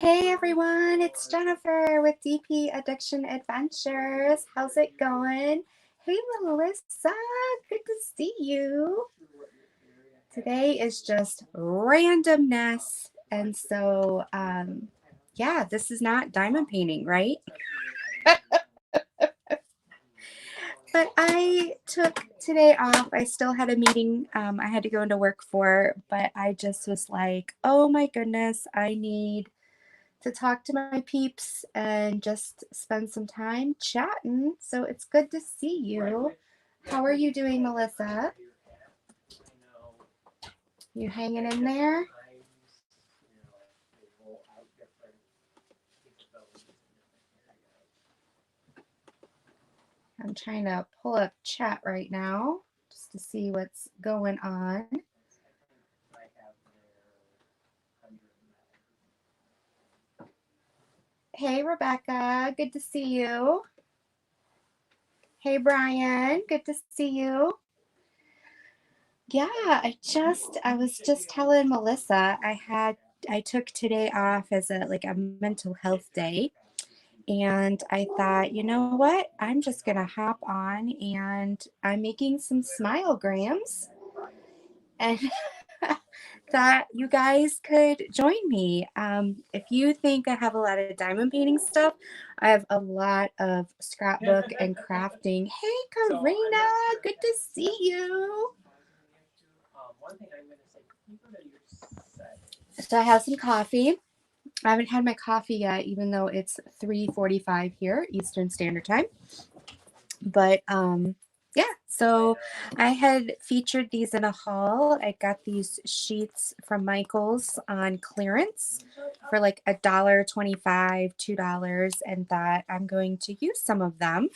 Hey everyone, it's Jennifer with DP Addiction Adventures. How's it going? Hey Melissa, good to see you. Today is just randomness, and so yeah, this is not diamond painting, right? But I took today off. I still had a meeting I had to go into work for, but I just was like, oh my goodness, I need to talk to my peeps and just spend some time chatting. So it's good to see you. How are you doing, Melissa? You hanging in there? I'm trying to pull up chat right now just to see what's going on. Hey, Rebecca, good to see you. Hey, Brian, good to see you. Yeah, I was just telling Melissa I took today off as a mental health day, and I thought, you know what? I'm just gonna hop on and I'm making some smilograms, and thought you guys could join me. If you think I have a lot of diamond painting stuff, I have a lot of scrapbook and crafting. Hey, Karina, good to see you. So I have some coffee. I haven't had my coffee yet, even though it's 3:45 here, Eastern Standard Time. But yeah, so I had featured these in a haul. I got these sheets from Michael's on clearance for like $1.25, $2, and thought I'm going to use some of them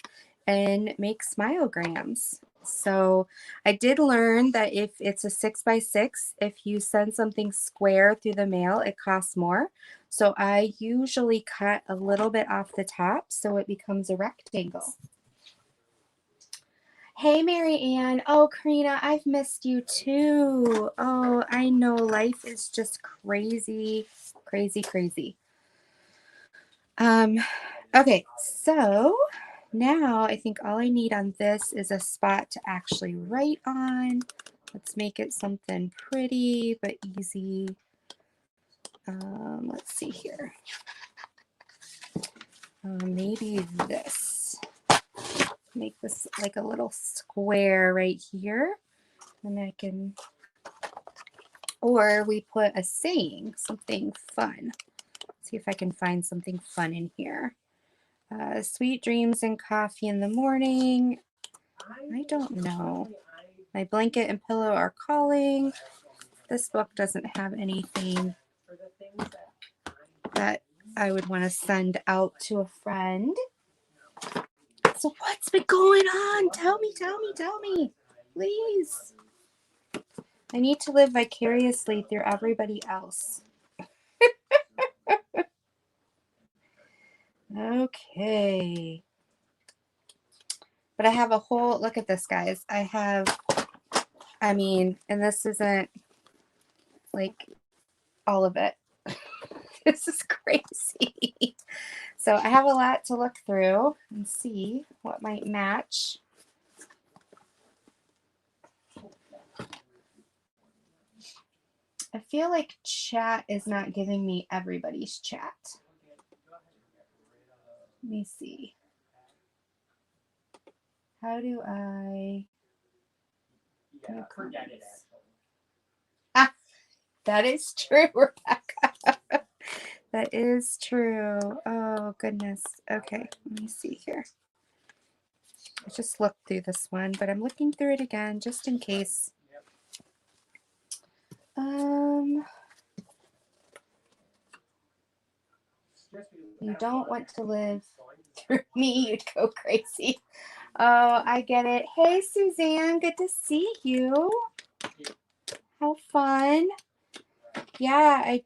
and make smilograms. So I did learn that if it's a 6x6, if you send something square through the mail, it costs more. So I usually cut a little bit off the top so it becomes a rectangle. Hey, Mary Ann. Oh, Karina, I've missed you too. Oh, I know life is just crazy, crazy, crazy. Okay, so now I think all I need on this is a spot to actually write on. Let's make it something pretty but easy. Let's see here. Maybe this. Make this like a little square right here. And I can, or we put a saying, something fun. See if I can find something fun in here. Sweet dreams and coffee in the morning. I don't know. My blanket and pillow are calling. This book doesn't have anything that I would want to send out to a friend. So what's been going on? Tell me, please. I need to live vicariously through everybody else. Okay. But I have a whole, look at this, guys. And this isn't like all of it. This is crazy. So I have a lot to look through and see what might match. I feel like chat is not giving me everybody's chat. Let me see. How do I? Yeah, forget it. Ah, that is true, Rebecca. That is true. Oh, goodness. Okay, let me see here. I just looked through this one, but I'm looking through it again just in case. You don't want to live through me, you'd go crazy. Oh, I get it. Hey, Suzanne, good to see you. How fun. Yeah,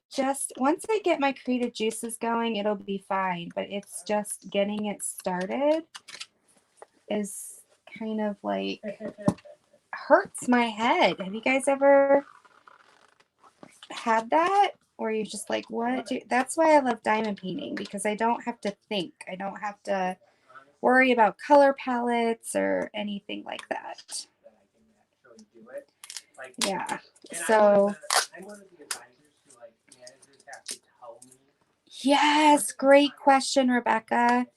once I get my creative juices going, it'll be fine. But it's just getting it started is kind of like hurts my head. Have you guys ever had that? or you're just like, what? That's why I love diamond painting, because I don't have to think. I don't have to worry about color palettes or anything like that. Yeah. So, yes, great question, Rebecca.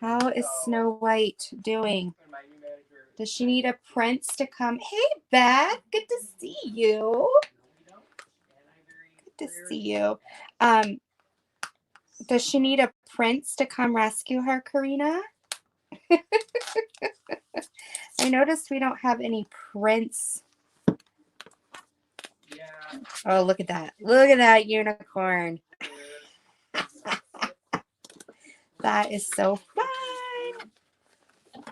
How is Snow White doing? Does she need a prince to come? Hey, Beth, good to see you. Good to see you. Does she need a prince to come rescue her, Karina? I noticed we don't have any prince. Oh, look at that. Look at that unicorn. That is so fun.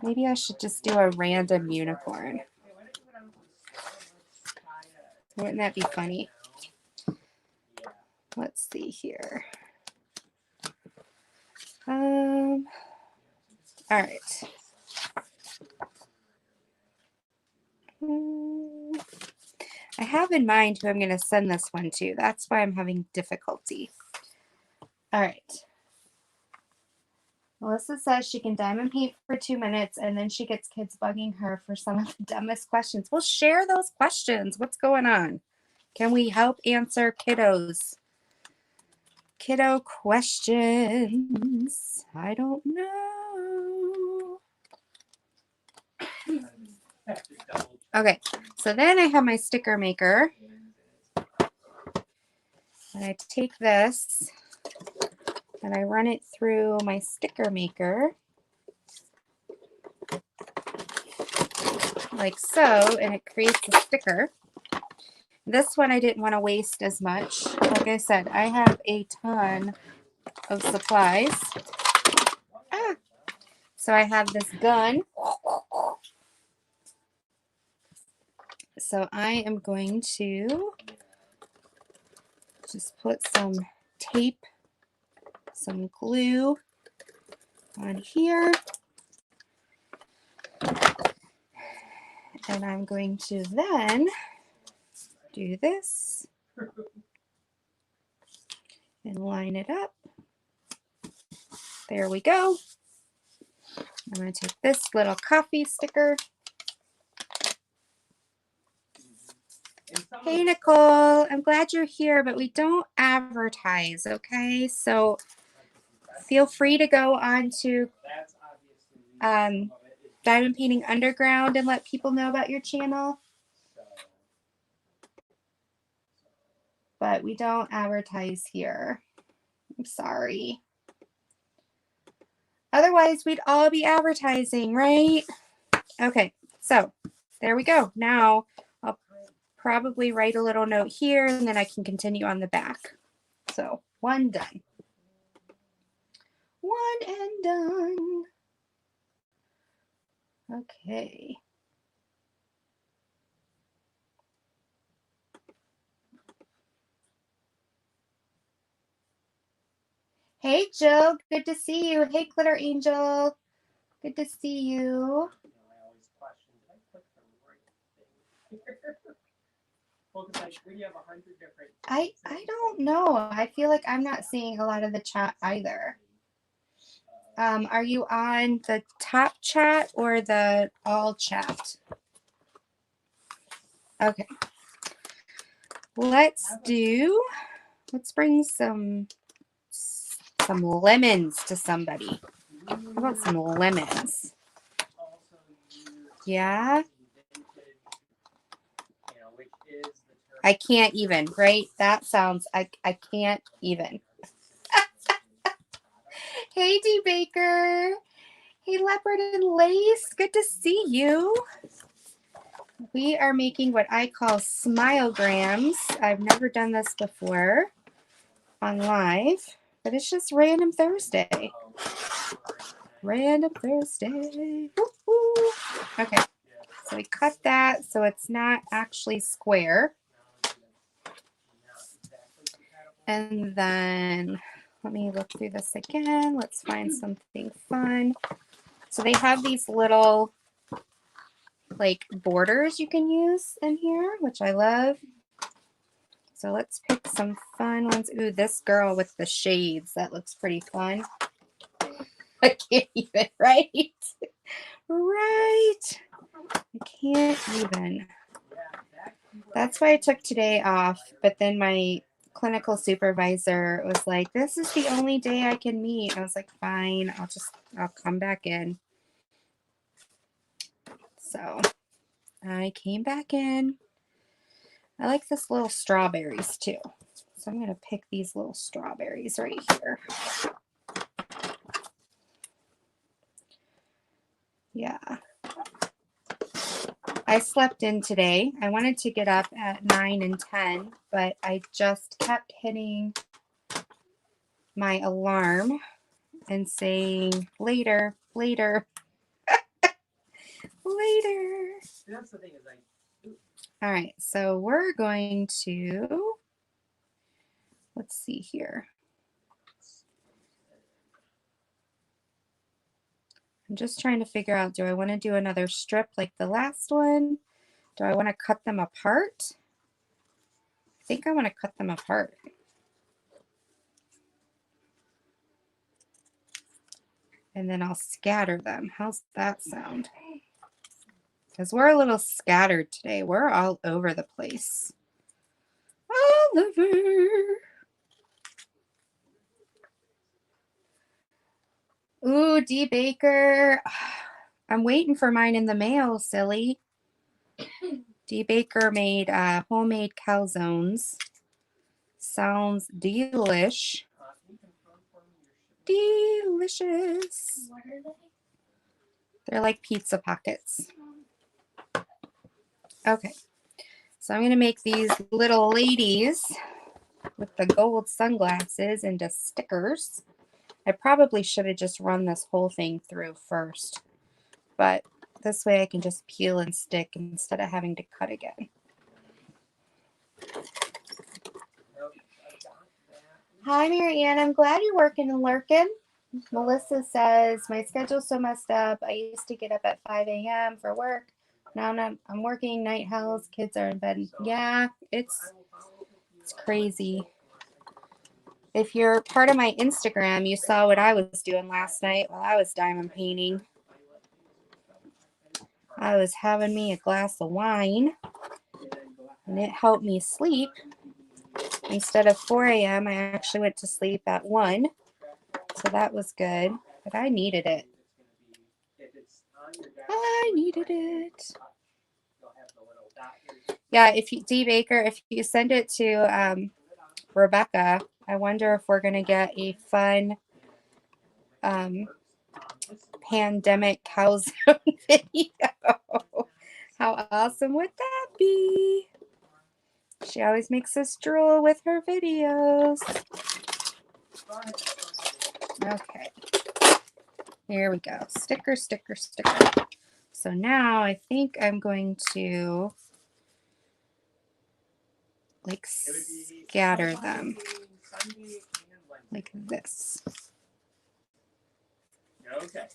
Maybe I should just do a random unicorn. Wouldn't that be funny? Let's see here. All right. I have in mind who I'm going to send this one to. That's why I'm having difficulty. All right. Melissa says she can diamond paint for 2 minutes, and then she gets kids bugging her for some of the dumbest questions. Well, share those questions. What's going on? Can we help answer kiddos? Kiddo questions. I don't know. Okay, so then I have my sticker maker. And I take this and I run it through my sticker maker. Like so, and it creates a sticker. This one I didn't want to waste as much. Like I said, I have a ton of supplies. So I have this gun. So I am going to just put some tape, some glue on here. And I'm going to then do this and line it up. There we go. I'm going to take this little coffee sticker. Hey, Nicole, I'm glad you're here, but we don't advertise, okay? So feel free to go on to Diamond Painting Underground and let people know about your channel. But we don't advertise here. I'm sorry. Otherwise, we'd all be advertising, right? Okay, so there we go. Now I'll probably write a little note here, and then I can continue on the back. So one done. One and done. Okay. Hey, Jill. Good to see you. Hey, Glitter Angel. Good to see you. I don't know. I feel like I'm not seeing a lot of the chat either. Are you on the top chat or the all chat? Okay. Let's bring some lemons to somebody. How about some lemons? Yeah. I can't even, right? That sounds, I can't even. Hey, D. Baker. Hey, Leopard and Lace. Good to see you. We are making what I call smilegrams. I've never done this before on live, but it's just Random Thursday. Random Thursday. Woo-hoo. Okay, so we cut that so it's not actually square. And then let me look through this again. Let's find something fun. So they have these little like borders you can use in here, which I love. So let's pick some fun ones. Ooh, this girl with the shades. That looks pretty fun. I can't even, right? Right. I can't even. That's why I took today off. But then my clinical supervisor was like, this is the only day I can meet. I was like, fine, I'll come back in. So I came back in. I like this little strawberries too. So I'm going to pick these little strawberries right here. Yeah. I slept in today. I wanted to get up at 9 and 10, but I just kept hitting my alarm and saying later, later, later. That's the thing is All right, so we're going to, let's see here. I'm just trying to figure out, do I want to do another strip like the last one? Do I want to cut them apart? I think I want to cut them apart. And then I'll scatter them. How's that sound? Because we're a little scattered today. We're all over the place. All over. Ooh, D. Baker. I'm waiting for mine in the mail, silly. D. Baker made homemade calzones. Sounds delish. Delicious. What are they? They're like pizza pockets. Okay. So I'm going to make these little ladies with the gold sunglasses into stickers. I probably should have just run this whole thing through first, but this way I can just peel and stick instead of having to cut again. Hi, Mary Ann. I'm glad you're working and lurking. Melissa says, my schedule's so messed up. I used to get up at 5 a.m. for work. Now I'm working night house. Kids are in bed. Yeah, it's crazy. If you're part of my Instagram, you saw what I was doing last night while I was diamond painting. I was having me a glass of wine, and it helped me sleep. Instead of 4 a.m., I actually went to sleep at 1, so that was good. But I needed it. I needed it. Yeah, if you, D. Baker, if you send it to Rebecca, I wonder if we're going to get a fun pandemic calzone video. How awesome would that be? She always makes us drool with her videos. Okay. Here we go. Sticker, sticker, sticker. So now I think I'm going to like scatter them like this. Okay.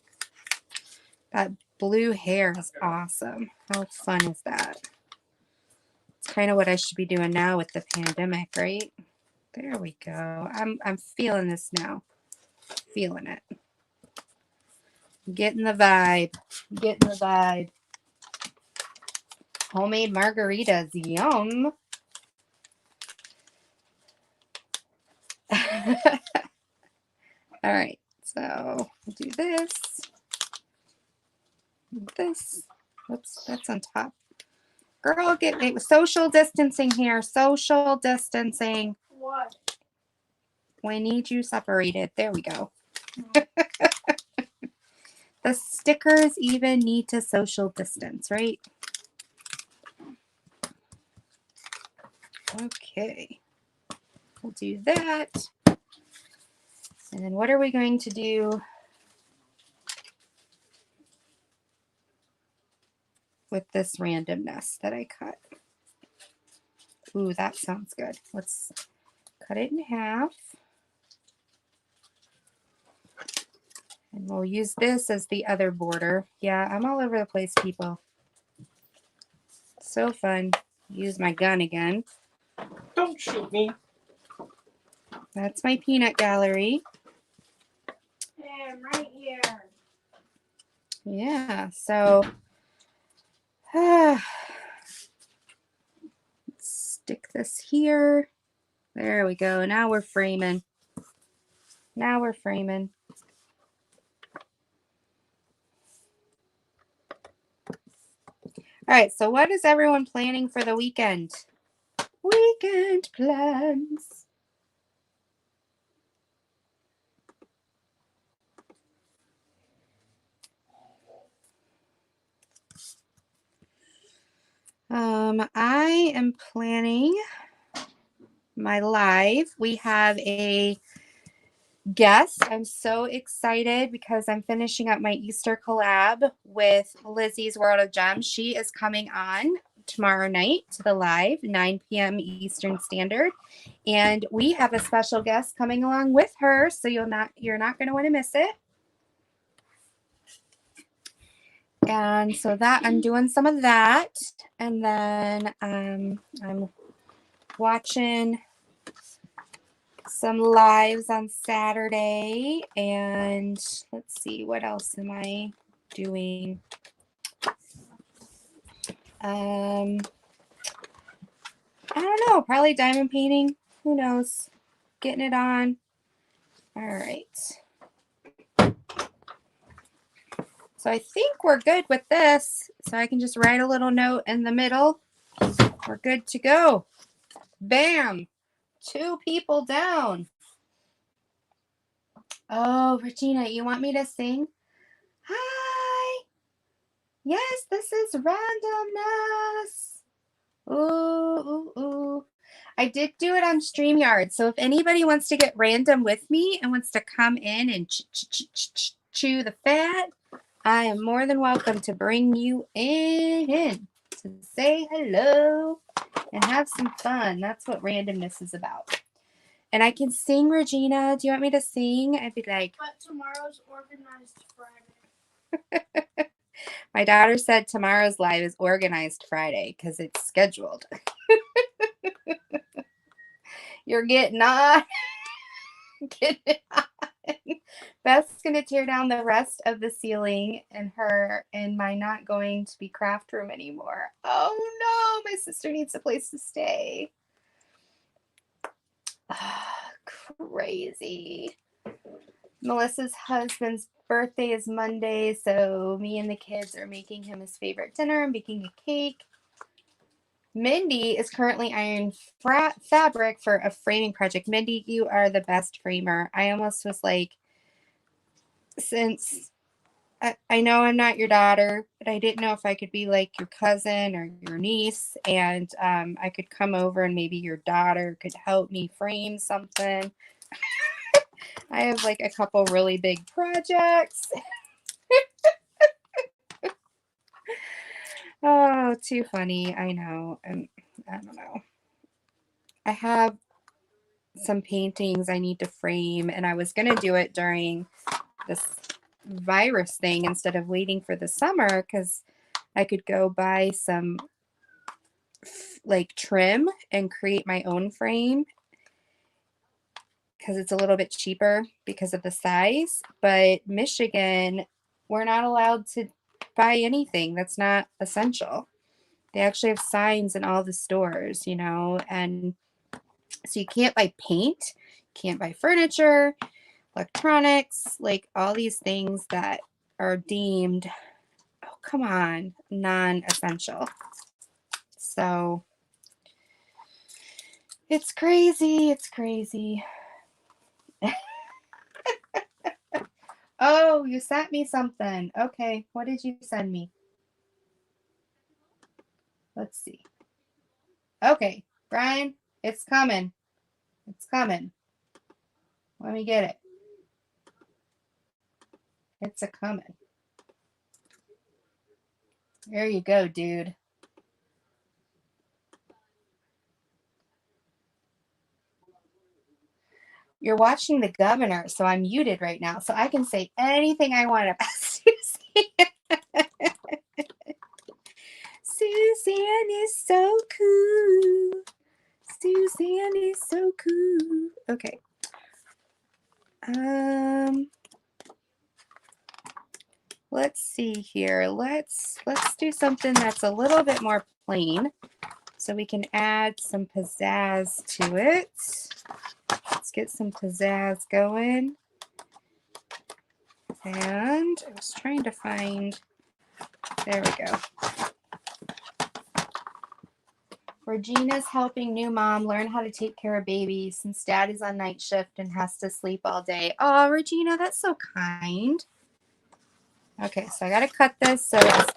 That blue hair is awesome. How fun is that? It's kind of what I should be doing now with the pandemic, right? There we go. I'm feeling this now. Feeling it. Getting the vibe. Getting the vibe. Homemade margaritas. Yum. All right. So we'll do this. This. Oops, that's on top. Girl, get it. Social distancing here. Social distancing. What? We need you separated. There we go. The stickers even need to social distance, right? Okay. We'll do that. And then what are we going to do with this randomness that I cut? Ooh, that sounds good. Let's cut it in half. And we'll use this as the other border. Yeah, I'm all over the place, people. So fun. Use my gun again. Don't shoot me. That's my peanut gallery. And right here. Yeah, so let's stick this here. There we go. Now we're framing. Now we're framing. All right, so what is everyone planning for the weekend? Weekend plans. I am planning my live. We have a guest. I'm so excited because I'm finishing up my Easter collab with Lizzie's World of Gems. She is coming on tomorrow night to the live, 9 p.m. Eastern Standard. And we have a special guest coming along with her, so you're not going to want to miss it. And so that I'm doing some of that, and then I'm watching some lives on Saturday, and let's see, what else am I doing? I don't know, probably diamond painting. Who knows? Getting it on. All right. So I think we're good with this. So I can just write a little note in the middle. We're good to go. Bam. 2 people down. Oh, Regina, you want me to sing? Hi. Yes, this is randomness. Ooh, ooh, ooh. I did do it on StreamYard. So if anybody wants to get random with me and wants to come in and chew the fat, I am more than welcome to bring you in to say hello and have some fun. That's what randomness is about. And I can sing, Regina. Do you want me to sing? I'd be like, but tomorrow's organized Friday. My daughter said tomorrow's live is organized Friday because it's scheduled. You're getting on. Getting on. Beth's going to tear down the rest of the ceiling in her and my not going to be craft room anymore. Oh no, my sister needs a place to stay. Crazy. Melissa's husband's birthday is Monday, so me and the kids are making him his favorite dinner and baking a cake. Mindy is currently ironing fabric for a framing project. Mindy, you are the best framer. I almost was like, since I know I'm not your daughter, but I didn't know if I could be like your cousin or your niece, and I could come over and maybe your daughter could help me frame something. I have like a couple really big projects. Oh, too funny. I know. And I don't know. I have some paintings I need to frame, and I was going to do it during this virus thing instead of waiting for the summer because I could go buy some like trim and create my own frame because it's a little bit cheaper because of the size. But Michigan, we're not allowed to buy anything that's not essential. They actually have signs in all the stores, you know, and so you can't buy paint, can't buy furniture, electronics, like all these things that are deemed, oh, come on, non-essential. So it's crazy. It's crazy. Oh, you sent me something. Okay, what did you send me? Let's see. Okay, Brian, it's coming. It's coming. Let me get it. It's a coming. There you go, dude. You're watching The Governor, so I'm muted right now, so I can say anything I want about Suzanne. Suzanne is so cool. Suzanne is so cool. Okay. Let's see here. Let's do something that's a little bit more plain so we can add some pizzazz to it. Let's get some pizzazz going. And I was trying to find, there we go. Regina's helping new mom learn how to take care of babies since dad is on night shift and has to sleep all day. Oh, Regina, that's so kind. Okay, so I got to cut this so it's,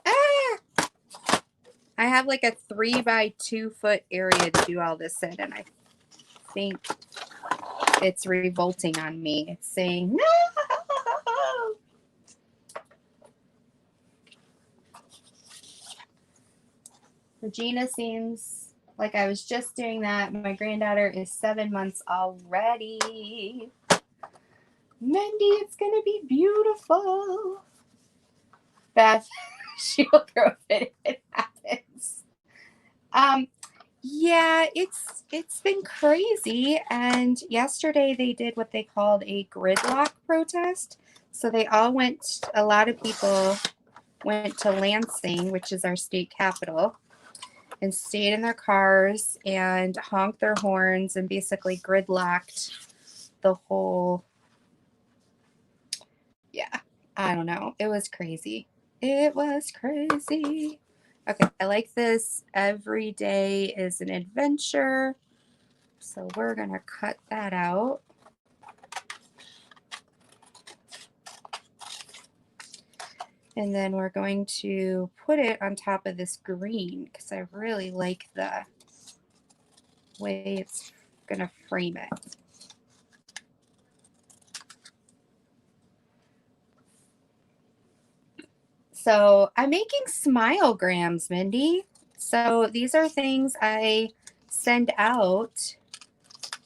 I have like a 3 by 2 foot area to do all this in, and I think it's revolting on me. It's saying, no! Regina seems like I was just doing that. My granddaughter is 7 months already. Mindy, it's going to be beautiful. Beth, she'll throw a fit if it happens. Yeah, it's been crazy. And yesterday they did what they called a gridlock protest. So they all went, a lot of people went to Lansing, which is our state capital, and stayed in their cars and honked their horns and basically gridlocked the whole, yeah, I don't know. It was crazy. It was crazy. Okay, I like this. Every day is an adventure. So we're going to cut that out. And then we're going to put it on top of this green because I really like the way it's going to frame it. So I'm making smile-grams, Mindy. So these are things I send out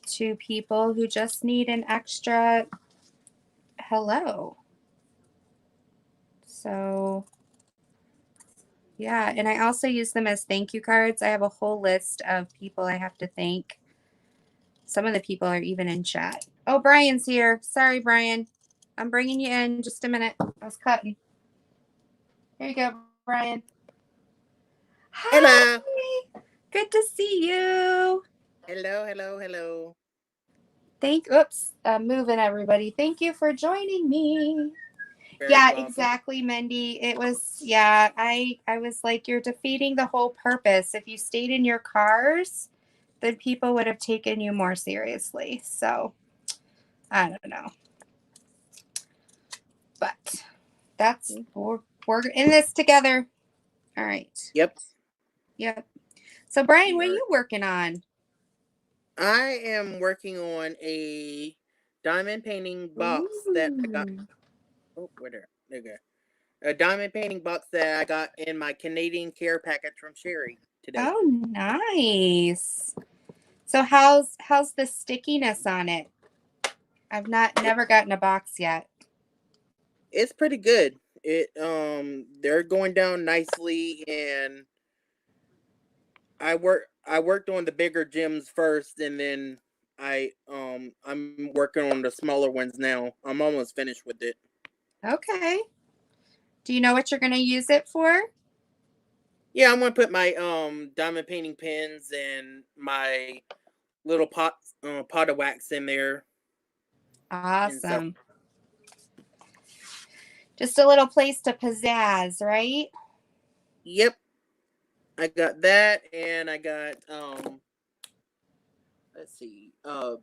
to people who just need an extra hello. So yeah, and I also use them as thank you cards. I have a whole list of people I have to thank. Some of the people are even in chat. Oh, Brian's here. Sorry, Brian. I'm bringing you in just a minute. I was cutting. Here you go, Brian. Hi. Hello. Good to see you. Hello, hello, hello. Oops, I'm moving everybody. Thank you for joining me. Very Yeah, welcome. exactly, Mindy. It was, yeah, I was like, you're defeating the whole purpose. If you stayed in your cars, then people would have taken you more seriously. So, I don't know. But that's, we're in this together. All right. Yep. Yep. So, Brian, what are you working on? I am working on a diamond painting box that I got. Oh, where there? There you go. A diamond painting box that I got in my Canadian care package from Sherry today. Oh, nice. So how's the stickiness on it? I've never gotten a box yet. It's pretty good. They're going down nicely, and I worked on the bigger gems first, and then I'm working on the smaller ones now. I'm almost finished with it. Okay. Do you know what you're going to use it for? Yeah, I'm gonna put my diamond painting pens and my little pot of wax in there. And so, Awesome. Just a little place to pizzazz, right? yep, I got that, and I got let's see, a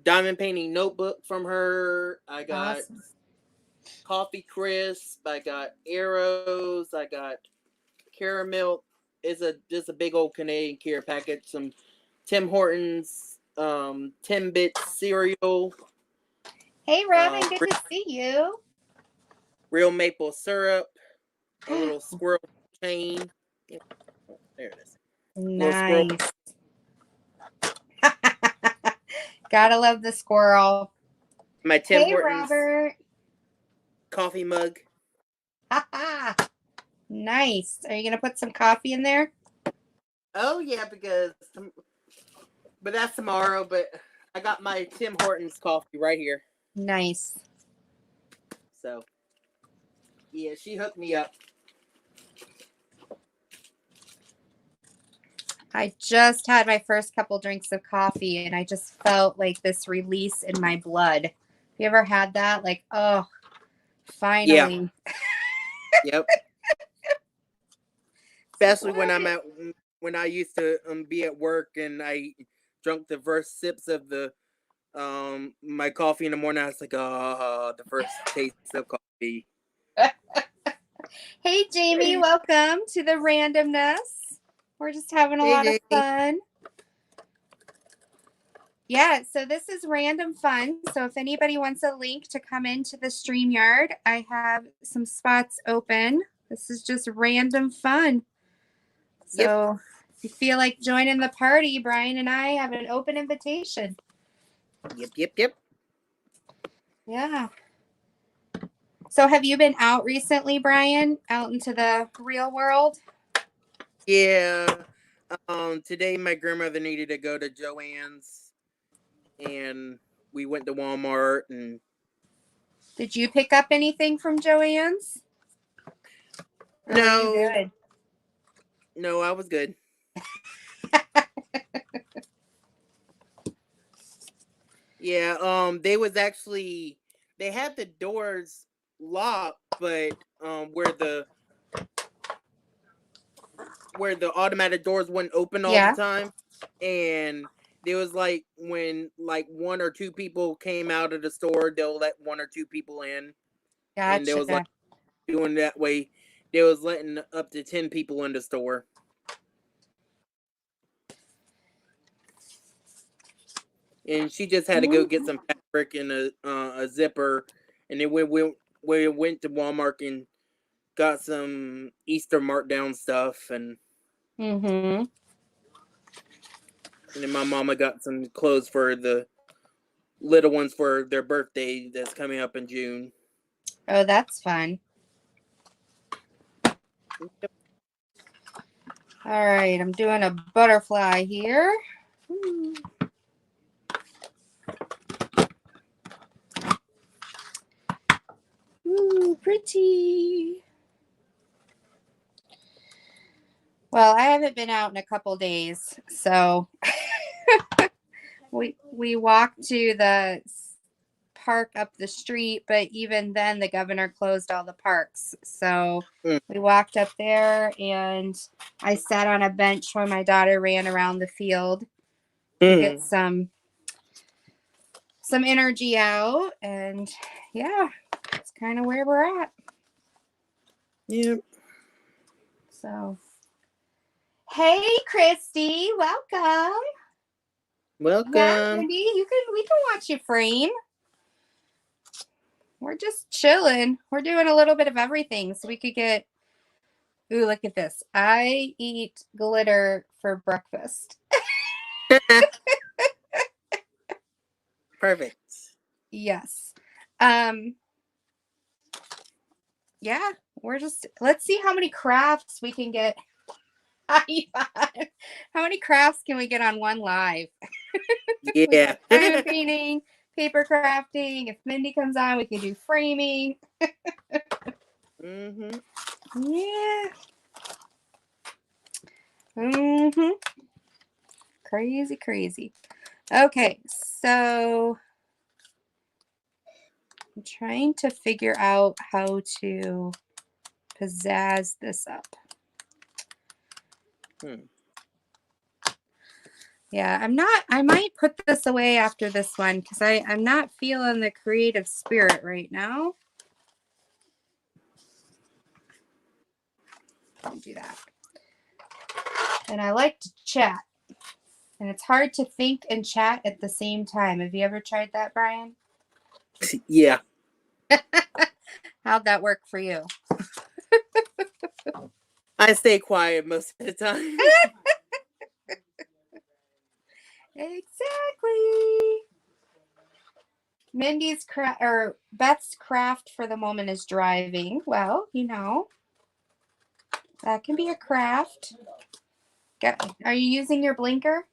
diamond painting notebook from her. I got Awesome. coffee crisp. I got arrows. I got caramel. It's just a big old Canadian care package. Some Tim Hortons 10-bit cereal. Hey, Robin, good to see you. Real maple syrup, a little squirrel chain. Oh, there it is. Little squirrel. Nice. Gotta love the squirrel. My Tim Hey, Hortons Robert. coffee mug. Nice. Are you gonna put some coffee in there? Oh yeah, because But that's tomorrow. But I got my Tim Hortons coffee right here. Nice. So, yeah, she hooked me up. I just had my first couple drinks of coffee and I just felt like this release in my blood. You ever had that? Like, oh, finally. Yeah. Yep. Especially when I used to be at work and I drunk the first sips of the my coffee in the morning. I was like, oh, the first taste of coffee. Hey, Jamie, welcome to the randomness. We're just having a lot of fun. Yeah, so this is random fun. So if anybody wants a link to come into the StreamYard, I have some spots open. This is just random fun. So if you feel like joining the party, Brian and I have an open invitation. Yep. Yeah. So have you been out recently, Brian? Out into the real world? Yeah. Today my grandmother needed to go to Joann's, and we went to Walmart. And Did you pick up anything from Joann's? Or were you good? No, I was good. Yeah, they had the doors locked, but where the automatic doors wouldn't open all the time, and there was like when like one or two people came out of the store, they'll let one or two people in. Gotcha. And there was like doing that way, they was letting up to 10 people in the store. And she just had to go get some fabric and a zipper, and then we went to Walmart and got some Easter markdown stuff, and and then my mama got some clothes for the little ones for their birthday that's coming up in June. Oh, that's fun. Yep. All right, I'm doing a butterfly here. Ooh, pretty. Well, I haven't been out in a couple days, so we walked to the park up the street, but even then the governor closed all the parks. So we walked up there and I sat on a bench while my daughter ran around the field to get some energy out. And yeah, that's kind of where we're at. Yep. So, hey, Christy, welcome. Yeah, Wendy, we can watch you frame. We're just chilling. We're doing a little bit of everything so we could get. Ooh, look at this. I eat glitter for breakfast. Perfect. Yes. Yeah, let's see how many crafts we can get. How many crafts can we get on one live? Yeah. Diamond painting, paper crafting. If Mindy comes on, we can do framing. Yeah. Crazy. Okay, so I'm trying to figure out how to pizzazz this up. Yeah, I might put this away after this one because I'm not feeling the creative spirit right now. Don't do that. And I like to chat. And it's hard to think and chat at the same time. Have you ever tried that, Brian? Yeah. How'd that work for you? I stay quiet most of the time. Exactly. Mindy's Beth's craft for the moment is driving. Well, that can be a craft. Are you using your blinker?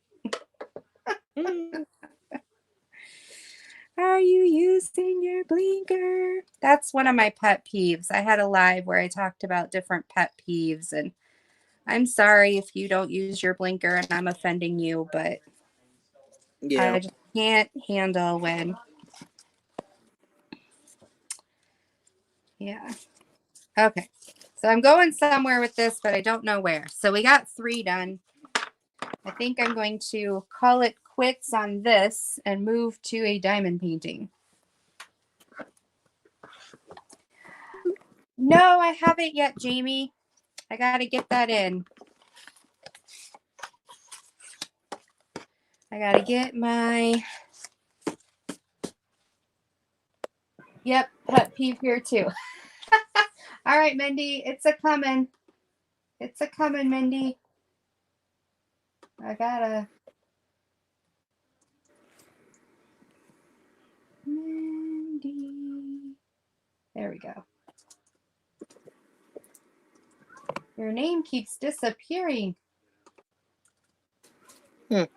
Are you using your blinker? That's one of my pet peeves. I had a live where I talked about different pet peeves, and I'm sorry if you don't use your blinker and I'm offending you, but Yeah. I just can't handle when. Yeah. Okay. So I'm going somewhere with this, but I don't know where. So we got 3 done. I think I'm going to call it quits on this and move to a diamond painting. No, I haven't yet, Jamie. I got to get that in. I got to get my... Yep, pet peeve here too. All right, Mindy, it's a coming. It's a coming, Mindy. I gotta... Mindy. There we go. Your name keeps disappearing. There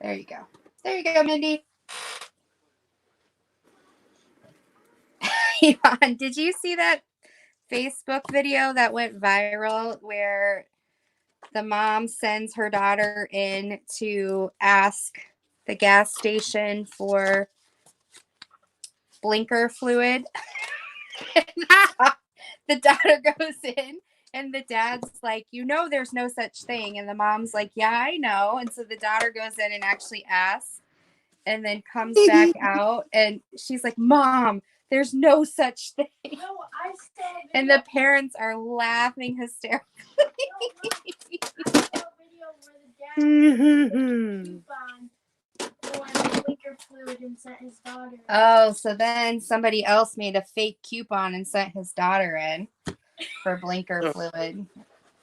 you go. There you go, Mindy. Yvonne, did you see that Facebook video that went viral where the mom sends her daughter in to ask the gas station for blinker fluid? The daughter goes in and the dad's like, you know, there's no such thing. And the mom's like, yeah, I know. And so the daughter goes in and actually asks and then comes back out and she's like, Mom, there's no such thing. No, I saw a video. And the parents are laughing hysterically. I saw a video where the dad coupon for blinker fluid and sent his daughter. Oh, so then somebody else made a fake coupon and sent his daughter in for blinker fluid.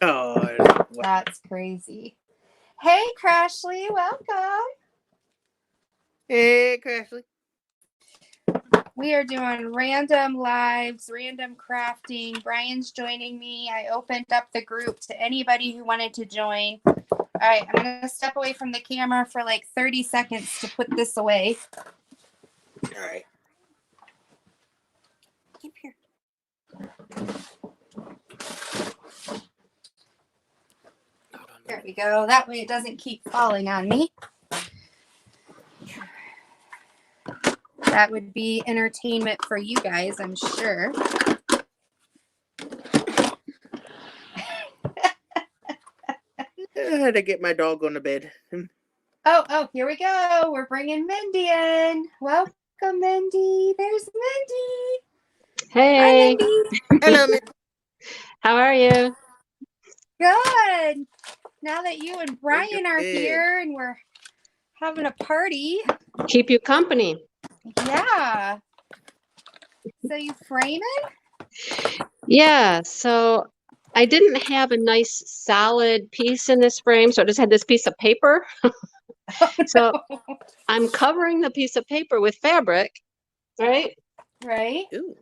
God. That's crazy. Hey, Crashly, welcome. Hey, Crashly. We are doing random lives, random crafting. Brian's joining me. I opened up the group to anybody who wanted to join. All right, I'm going to step away from the camera for like 30 seconds to put this away. All right. Keep here. There we go. That way it doesn't keep falling on me. That would be entertainment for you guys, I'm sure. I had to get my dog on the bed. Oh, here we go. We're bringing Mindy in. Welcome, Mindy. There's Mindy. Hey. Hi, Mindy. Hello, Miss. How are you? Good. Now that you and Brian are good. here and we're having a party. Keep you company. Yeah. So you framing? Yeah, so I didn't have a nice solid piece in this frame, so I just had this piece of paper. So I'm covering the piece of paper with fabric, right? Right. Ooh.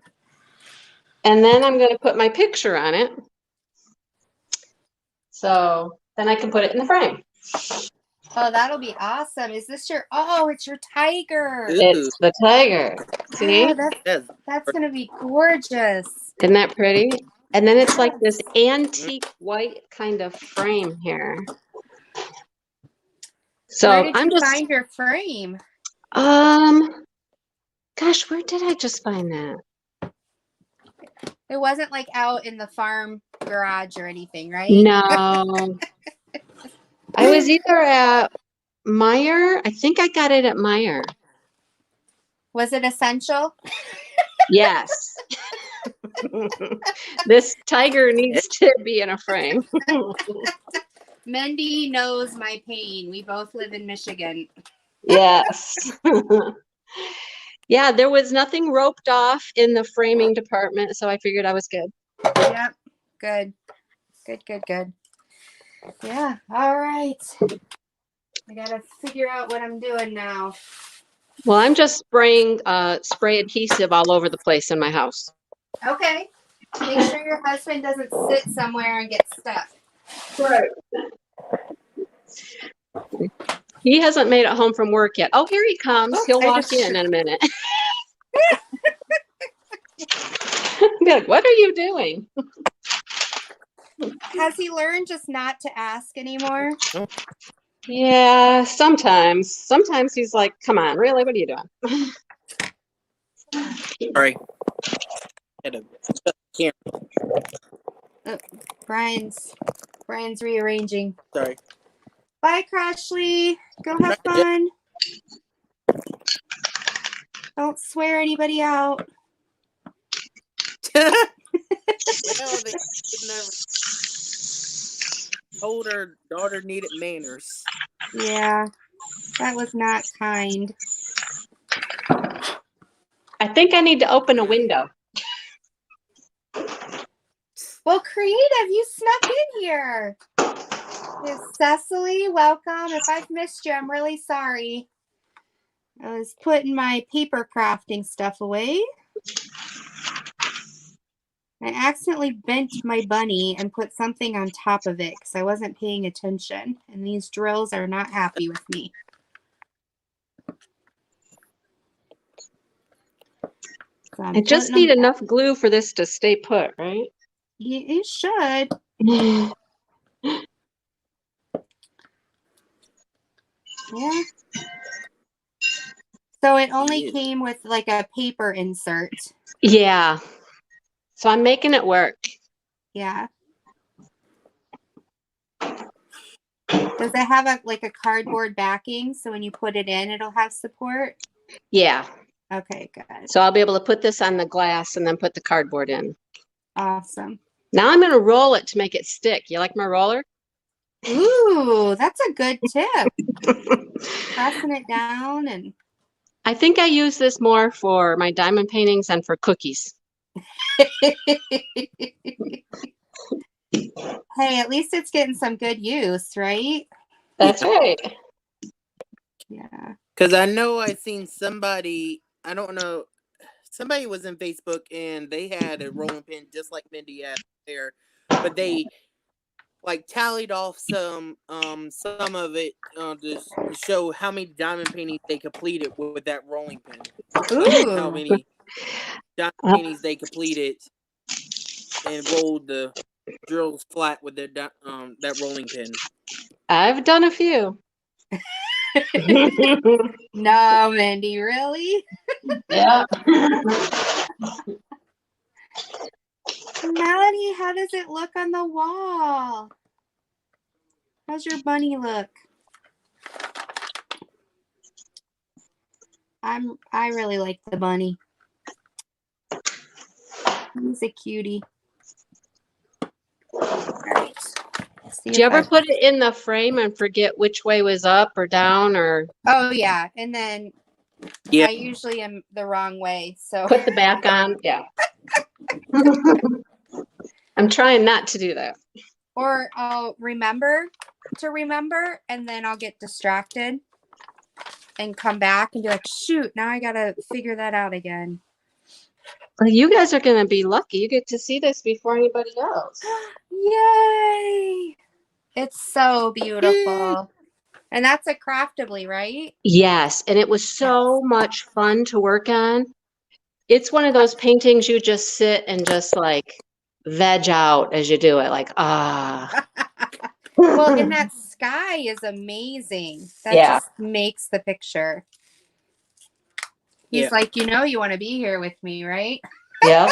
And then I'm going to put my picture on it. So then I can put it in the frame. Oh, that'll be awesome. Is this your, oh, it's your tiger. Ooh. It's the tiger. See? Oh, that's going to be gorgeous. Isn't that pretty? And then it's like this antique white kind of frame here. So Where did I'm you just find your frame? gosh, where did I just find that? It wasn't like out in the farm garage or anything, right? No. I was either at Meyer. I think I got it at Meyer. Was it essential? Yes. This tiger needs to be in a frame. Mindy knows my pain. We both live in Michigan. Yes. Yeah, there was nothing roped off in the framing department, so I figured I was good. Yep. Good. Good. Yeah. All right. I got to figure out what I'm doing now. Well, I'm just spraying spray adhesive all over the place in my house. Okay. Make sure your husband doesn't sit somewhere and get stuck. Right. He hasn't made it home from work yet. Oh, here he comes. Oops, He'll I walk just in a minute. Be like, what are you doing? Has he learned just not to ask anymore? Yeah, sometimes. Sometimes he's like, come on, really? What are you doing? Sorry. Had a camera. Oh, Brian's rearranging. Sorry. Bye, Crashly. Go have fun. Don't swear anybody out. Well, they never told her daughter needed manners. Yeah, that was not kind. I think I need to open a window. Well, Creative, you snuck in here. Yes, Cecily, welcome. If I've missed you, I'm really sorry. I was putting my paper crafting stuff away. I accidentally bent my bunny and put something on top of it because I wasn't paying attention. And these drills are not happy with me. So I just need enough glue for this to stay put, right? You should. Yeah. So it only came with like a paper insert. Yeah. So I'm making it work. Yeah. Does it have a cardboard backing so when you put it in, it'll have support? Yeah. Okay, good. So I'll be able to put this on the glass and then put the cardboard in. Awesome. Now I'm going to roll it to make it stick. You like my roller? Ooh, that's a good tip. Pressing it down and... I think I use this more for my diamond paintings and for cookies. Hey, at least it's getting some good use, right? That's right. Yeah. Because I know I seen somebody, I don't know, somebody was in Facebook and they had a rolling pin just like Mindy had there, but they like tallied off some of it to show how many diamond paintings they completed with that rolling pin. Like how many diamond paintings they completed and rolled the drills flat with their that rolling pin. I've done a few. No, Mindy, really? Yeah. Melanie, how does it look on the wall? How's your bunny look? I really like the bunny. He's a cutie. All right. Do you ever put it in the frame and forget which way was up or down or? Oh yeah, and then yeah. I usually am the wrong way. So put the back on. Yeah. I'm trying not to do that. Or I'll remember to remember, and then I'll get distracted and come back and be like, shoot, now I gotta figure that out again. Well, you guys are going to be lucky. You get to see this before anybody else. Yay! It's so beautiful. And that's a Craftably, right? Yes, and it was so much fun to work on. It's one of those paintings you just sit and just like veg out as you do it, like, ah. Well, and that sky is amazing. That just makes the picture. He's like, you want to be here with me, right? Yeah.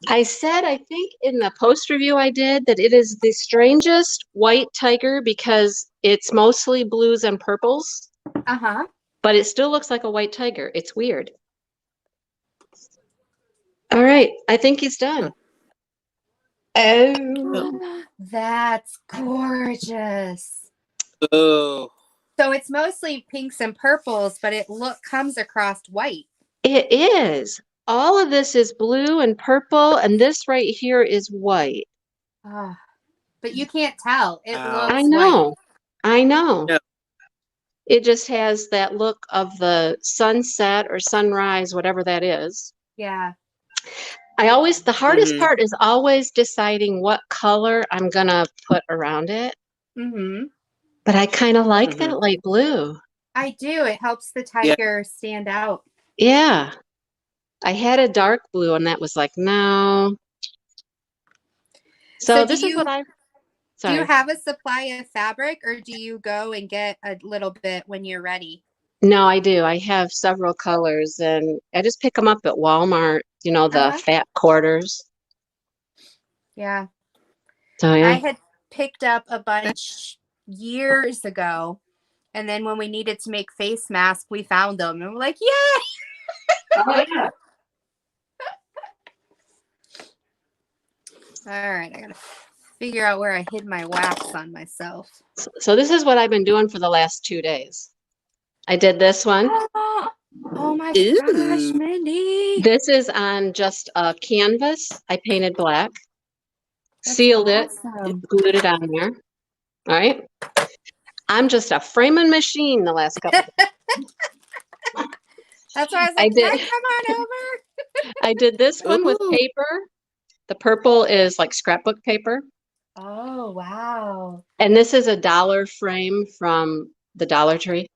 I said, I think in the post review I did that it is the strangest white tiger because it's mostly blues and purples. Uh-huh. But it still looks like a white tiger. It's weird. All right. I think he's done. Oh. That's gorgeous. Oh. So it's mostly pinks and purples, but it comes across white. It is. All of this is blue and purple, and this right here is white. But you can't tell. It looks I know. white. I know. Yeah. It just has that look of the sunset or sunrise, whatever that is. Yeah. The hardest part is always deciding what color I'm going to put around it. Mm-hmm. but I kind of like Mhm. that light blue. I do. It helps the Yeah. tiger stand out. Yeah. I had a dark blue and that was like, no. So do this is what you I, do you sorry. have a supply of fabric, or do you go and get a little bit when you're ready? No, I do. I have several colors and I just pick them up at Walmart, you know, the Uh-huh. fat quarters. Yeah. So I yeah. had picked up a bunch years ago, and then when we needed to make face masks, we found them, and we're like, "Yay!" Oh, yeah. All right, I gotta figure out where I hid my wax on myself. So this is what I've been doing for the last 2 days. I did this one. Oh my gosh, Ooh. Mindy! This is on just a canvas. I painted black, That's sealed it, awesome. glued it on there. All right. I'm just a framing machine the last couple of That's why I was I like, "Can I did come on over?" I did this one with Ooh. paper. The purple is like scrapbook paper. Oh wow! And this is a dollar frame from the Dollar Tree.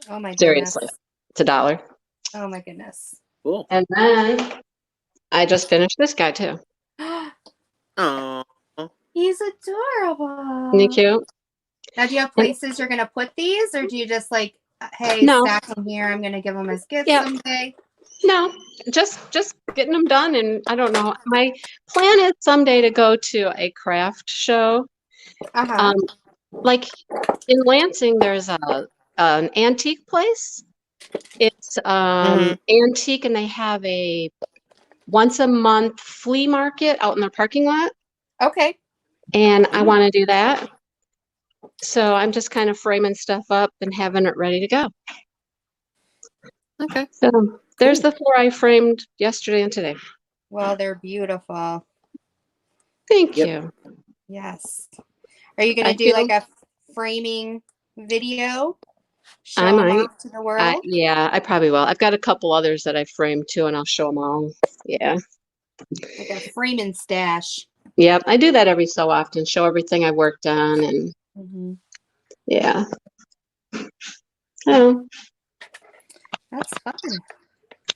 Oh my goodness! Seriously, it's $1. Oh my goodness! Cool. And then I just finished this guy too. Aw. He's adorable. Isn't he cute? Now, do you have And places you're gonna put these, or do you just like, hey, no, stack them here? I'm gonna give them as gifts yeah, someday. no, just getting them done. And I don't know. My plan is someday to go to a craft show. Uh-huh. Like in Lansing, there's an antique place. It's Mhm. antique, and they have a once a month flea market out in their parking lot. Okay. And I want to do that. So I'm just kind of framing stuff up and having it ready to go. Okay. So there's Cool. the 4 I framed yesterday and today. Well, they're beautiful. Thank Yep. you. Yes. Are you I gonna do feel like a framing video? I Show them might. off to the world? Yeah, I probably will. I've got a couple others that I framed too, and I'll show them all. Yeah. Like a framing stash. Yep. I do that every so often, show everything I worked on, and Mm-hmm. yeah. Oh, That's fun.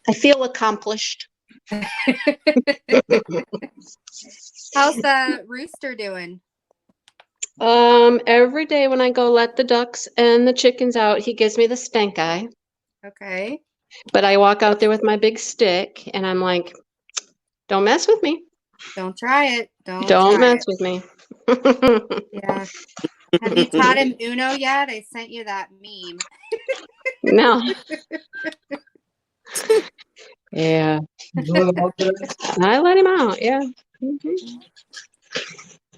I feel accomplished. How's the rooster doing? Every day when I go let the ducks and the chickens out, he gives me the stank eye. Okay. But I walk out there with my big stick and I'm like, don't mess with me. Don't try it. Don't Don't try mess it. with me. Yeah. Have you taught him Uno yet? I sent you that meme. No. Yeah. I let him out. Yeah. Mhm.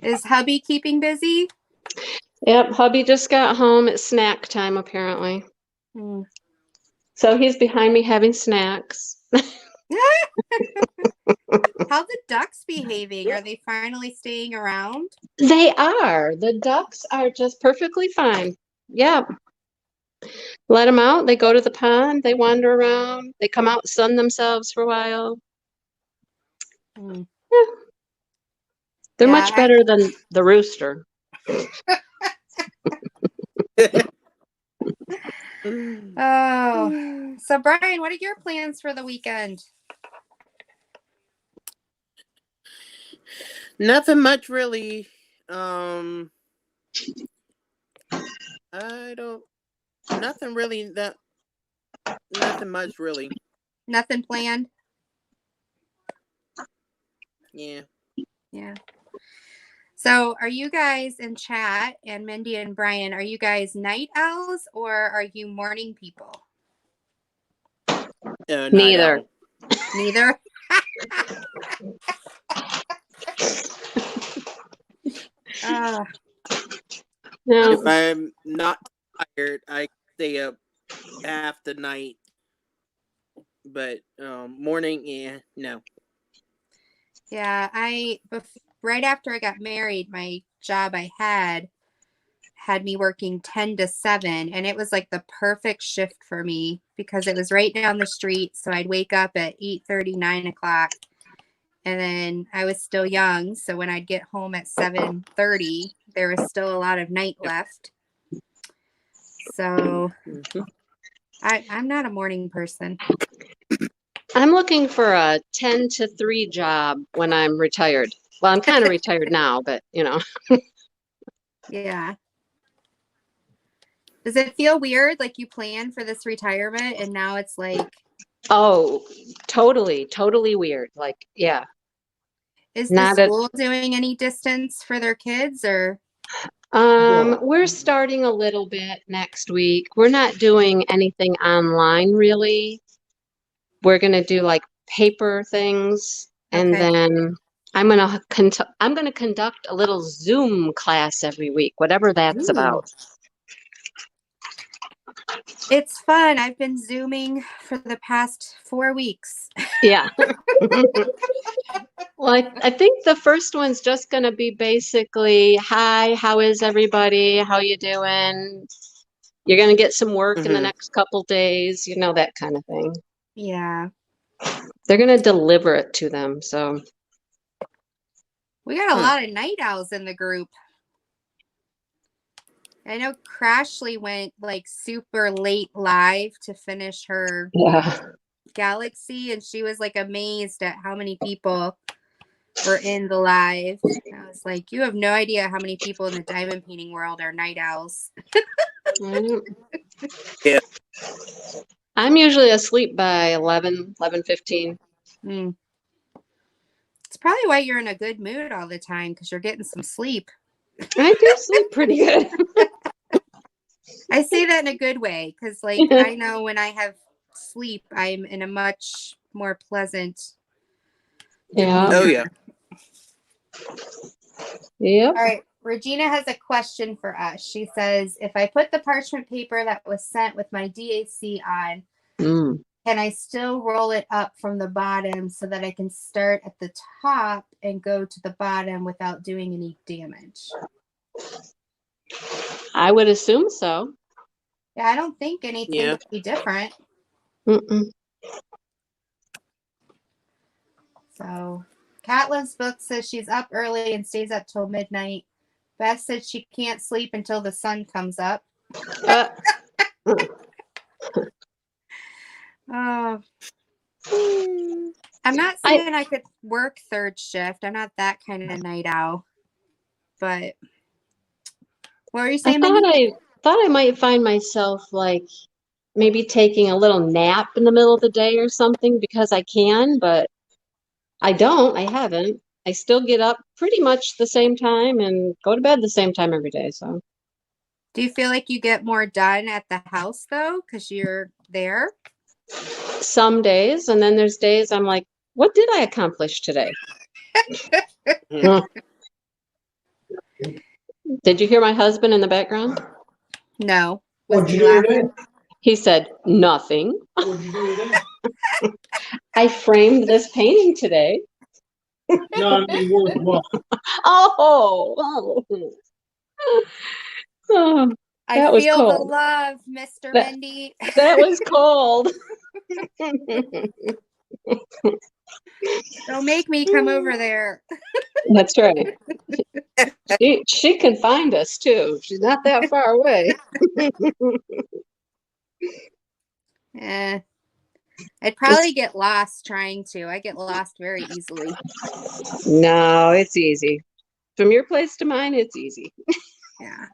Is hubby keeping busy? Yep. Hubby just got home. It's snack time, apparently. Hmm. So he's behind me having snacks. How the ducks behaving? Are they finally staying around? They are. The ducks are just perfectly fine. Yeah. Let them out. They go to the pond. They wander around. They come out, sun themselves for a while. Hmm. Yeah. They're Yeah, much better than the rooster. Oh, so Brian, what are your plans for the weekend? Nothing much really. I don't. Nothing really. Nothing much really. Nothing planned? Yeah. Yeah. So are you guys in chat, and Mindy and Brian, are you guys night owls or are you morning people? Night Neither. owl. Neither? Ah, No. If I'm not tired, I stay up half the night. But morning, yeah, no. yeah, right after I got married, my job I had me working 10 to 7, and it was like the perfect shift for me because it was right down the street. So I'd wake up at 8:30, 9 o'clock, and then I was still young. So when I'd get home at 7:30, there was still a lot of night left. So I'm not a morning person. I'm looking for a 10 to 3 job when I'm retired. Well, I'm kind of retired now, but you know. Yeah. Does it feel weird like you planned for this retirement and now it's like, Oh, totally weird. Like, yeah. is the Not at school doing any distance for their kids or? we're starting a little bit next week. We're not doing anything online really. We're going to do like paper things, and Okay. then I'm going to conduct a little Zoom class every week, whatever that's Ooh. about. It's fun. I've been Zooming for the past 4 weeks. Yeah. Well, I think the first one's just going to be basically, hi, how is everybody? How you doing? You're going to get some work in the next couple days, you know, that kind of thing. Yeah. They're going to deliver it to them. So We got a lot of night owls in the group. I know Crashly went like super late live to finish her yeah. Galaxy, and she was like amazed at how many people were in the live. I was like, you have no idea how many people in the diamond painting world are night owls. Yeah. I'm usually asleep by 11:15. Mm. It's probably why you're in a good mood all the time, because you're getting some sleep. I do sleep pretty good. I say that in a good way, because like I know when I have sleep, I'm in a much more pleasant Yeah. Oh yeah. Yep. All right. Regina has a question for us. She says, if I put the parchment paper that was sent with my DAC on, can I still roll it up from the bottom so that I can start at the top and go to the bottom without doing any damage? I would assume so. Yeah, I don't think anything would be different. So, Catlin's book says she's up early and stays up till midnight. Beth said she can't sleep until the sun comes up. Oh, I'm not saying I could work third shift. I'm not that kind of night owl. But what were you saying, I thought I might find myself like maybe taking a little nap in the middle of the day or something because I can, but I don't. I haven't. I still get up pretty much the same time and go to bed the same time every day. So, do you feel like you get more done at the house though, because you're there? some days, and then there's days I'm like, what did I accomplish today? Did you hear my husband in the background? No. What'd you do today? He said, nothing. What'd you do today? I framed this painting today. No, I mean, what? Oh. Oh, I feel the love, Mr. Mindy. That was cold. Don't make me come over there. That's right. She can find us too. She's not that far away. I'd probably get lost trying to. I get lost very easily. No, it's easy. From your place to mine, it's easy. Yeah.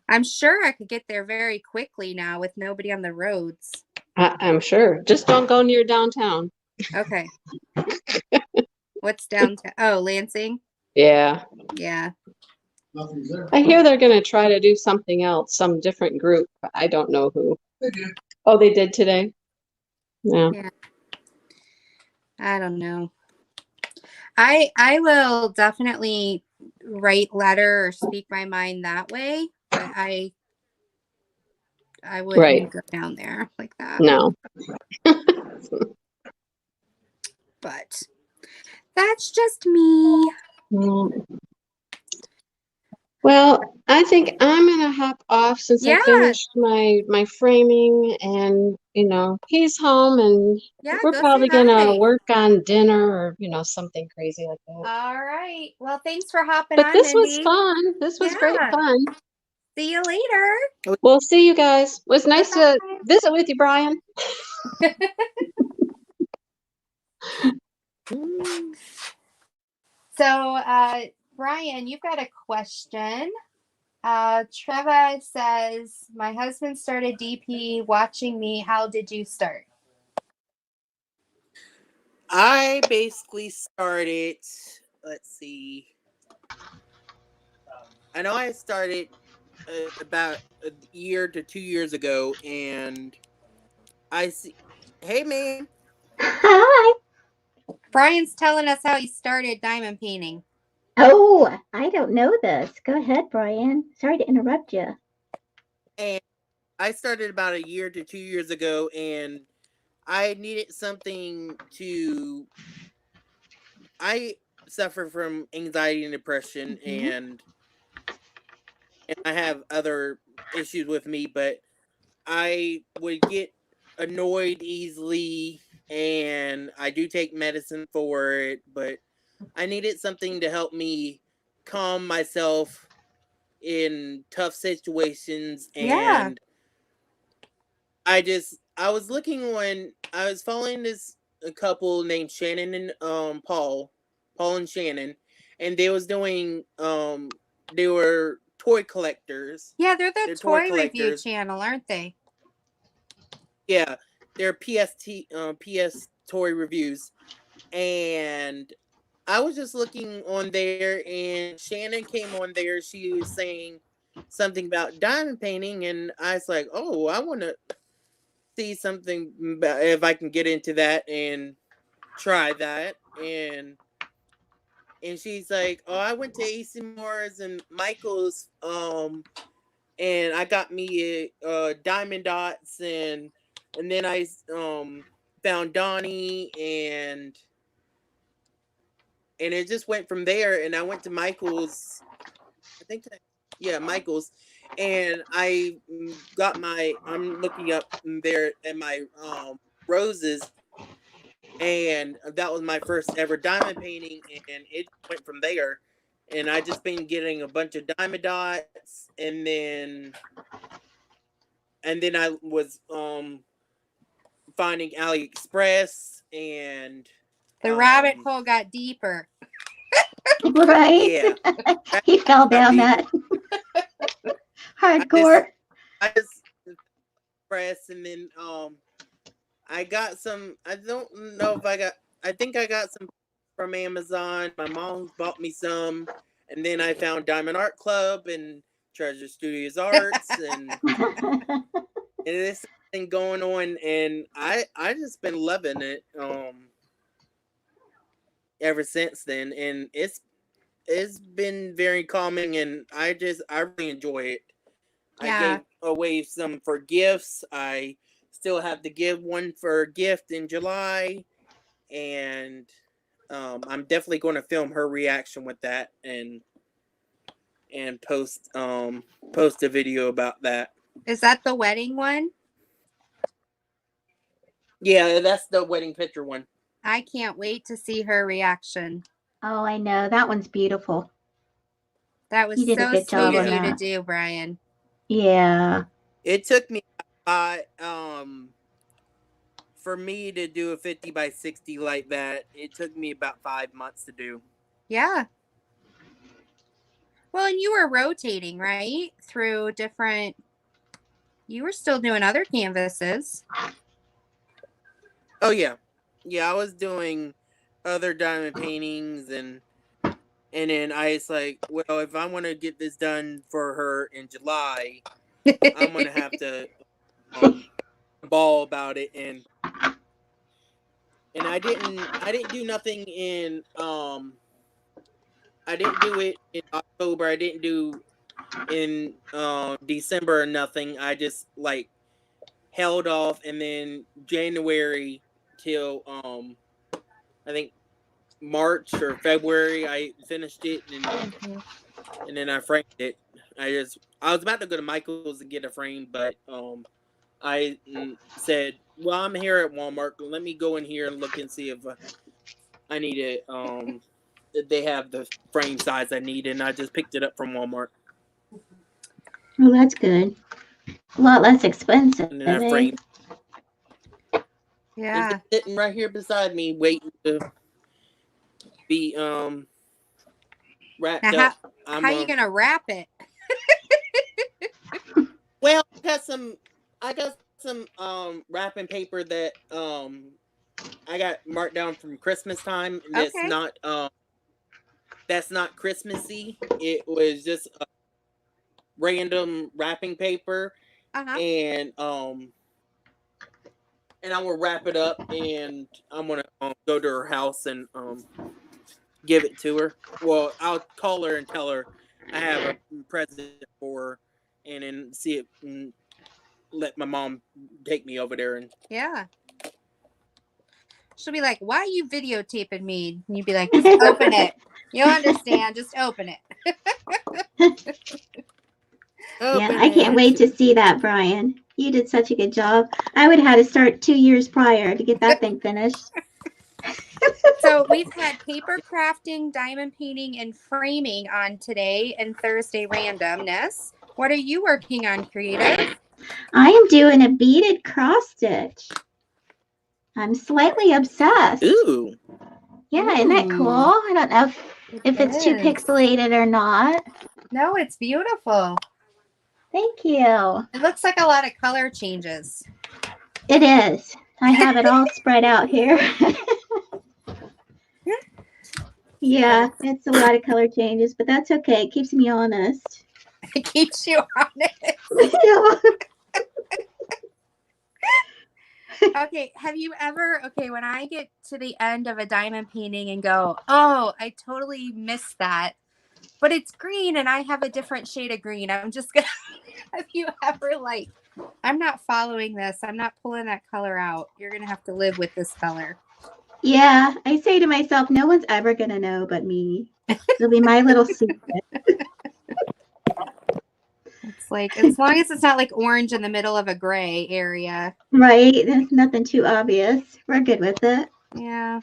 I'm sure I could get there very quickly now with nobody on the roads. I'm sure. Just don't go near downtown. Okay. What's downtown? Oh, Lansing? Yeah. Yeah. I hear they're going to try to do something else, some different group. But I don't know who. They did. Oh, they did today? Yeah. I don't know. I will definitely write letter or speak my mind that way, but I wouldn't go down there like that. No. But that's just me. Well, I think I'm gonna hop off since I Yeah. finished my framing, and he's home, and Yeah, we're go say probably gonna hi. work on dinner or something crazy like that. All right. Well, thanks for hopping But on, this was Mindy. fun. This was great Yeah. fun. See you later. We'll see you guys. It was nice to Bye-bye. visit with you, Brian. So, Brian, you've got a question. Treva says, my husband started DP watching me. How did you start? I basically started, let's see, I know I started about a year to 2 years ago, and I see, hey man, Hi. Brian's telling us how he started diamond painting. Oh, I don't know this. Go ahead, Brian. Sorry to interrupt you. and I started about a year to 2 years ago, and I needed something to. I suffer from anxiety and depression, and I have other issues with me, but I would get annoyed easily, and I do take medicine for it, but I needed something to help me calm myself in tough situations. Yeah. And I was following this a couple named Shannon and Paul and Shannon, and they was doing they were toy collectors. Yeah, they're the They're toy toy review collectors. channel, aren't they? Yeah, they're PS toy reviews, and I was just looking on there, and Shannon came on there. She was saying something about diamond painting, and I was like, "Oh, I want to see something about if I can get into that and try that." And she's like, "Oh, I went to AC Moore's and Michael's, and I got me a diamond dots, and then I found Donnie, and it just went from there. And I went to Michael's, I think, Michael's, and I got I'm looking up there at my roses, and that was my first ever diamond painting, and it went from there. And I just been getting a bunch of diamond dots, and then I was finding AliExpress, and The rabbit hole got deeper. Right? yeah, He fell down that hardcore. I just press, and then I got some. I don't know if I think I got some from Amazon. My mom bought me some, and then I found Diamond Art Club and Treasure Studios Arts, and this thing going on, and I just been loving it ever since then, and it's been very calming, and I really enjoy it. Yeah. I gave away some for gifts. I still have to give one for a gift in July, and I'm definitely going to film her reaction with that and post a video about that. Is that the wedding one? Yeah, that's the wedding picture one. I can't wait to see her reaction. Oh, I know. That one's beautiful. That was You did a so good sweet job of on you to that. do, Brian. Yeah. It took me for me to do a 50 by 60 like that. It took me about 5 months to do. Yeah. Well, and you were rotating, right? Through different. You were still doing other canvases. Oh yeah, I was doing other diamond paintings, and then I was like, well, if I want to get this done for her in July, I'm gonna have to ball about it, and I didn't do nothing in I didn't do it in October. I didn't do in December or nothing. I just like held off, and then January till I think March or February I finished it, and and then I framed it. I was about to go to Michael's and get a frame, but I said, well, I'm here at Walmart. Let me go in here and look and see if I need it. They have the frame size I need, and I just picked it up from Walmart. Well, that's good. A lot less expensive. And then I framed. Yeah. It's sitting right here beside me, waiting to be wrapped Now, up. how are you gonna wrap it? Well, I got some wrapping paper that I got marked down from Christmas time. Okay. That's not Christmassy. It was just a random wrapping paper, and I will wrap it up, and I'm gonna go to her house and give it to her. Well, I'll call her and tell her I have a present for her, and then see it. And let my mom take me over there, and yeah. She'll be like, "Why are you videotaping me?" And you'd be like, "Just open it. You'll understand. Just open it." Yeah, I can't wait to see that, Brian. You did such a good job. I would have had to start 2 years prior to get that thing finished. So we've had paper crafting, diamond painting, and framing on today and Thursday randomness. What are you working on, creative? I am doing a beaded cross stitch. I'm slightly obsessed. ooh, Yeah, isn't that cool? I don't know if it's too is. pixelated or not. No, it's beautiful. Thank you. It looks like a lot of color changes. It is. I have it all spread out here. Yeah, it's a lot of color changes, but that's okay. It keeps me honest. It keeps you honest. Okay, have you ever, when I get to the end of a diamond painting and go, oh, I totally missed that, but it's green and I have a different shade of green. I'm just going to, have you ever I'm not following this. I'm not pulling that color out. You're going to have to live with this color. Yeah, I say to myself, no one's ever going to know but me. It'll be my little secret. It's like, as long as it's not like orange in the middle of a gray area. Right? There's nothing too obvious. We're good with it. Yeah.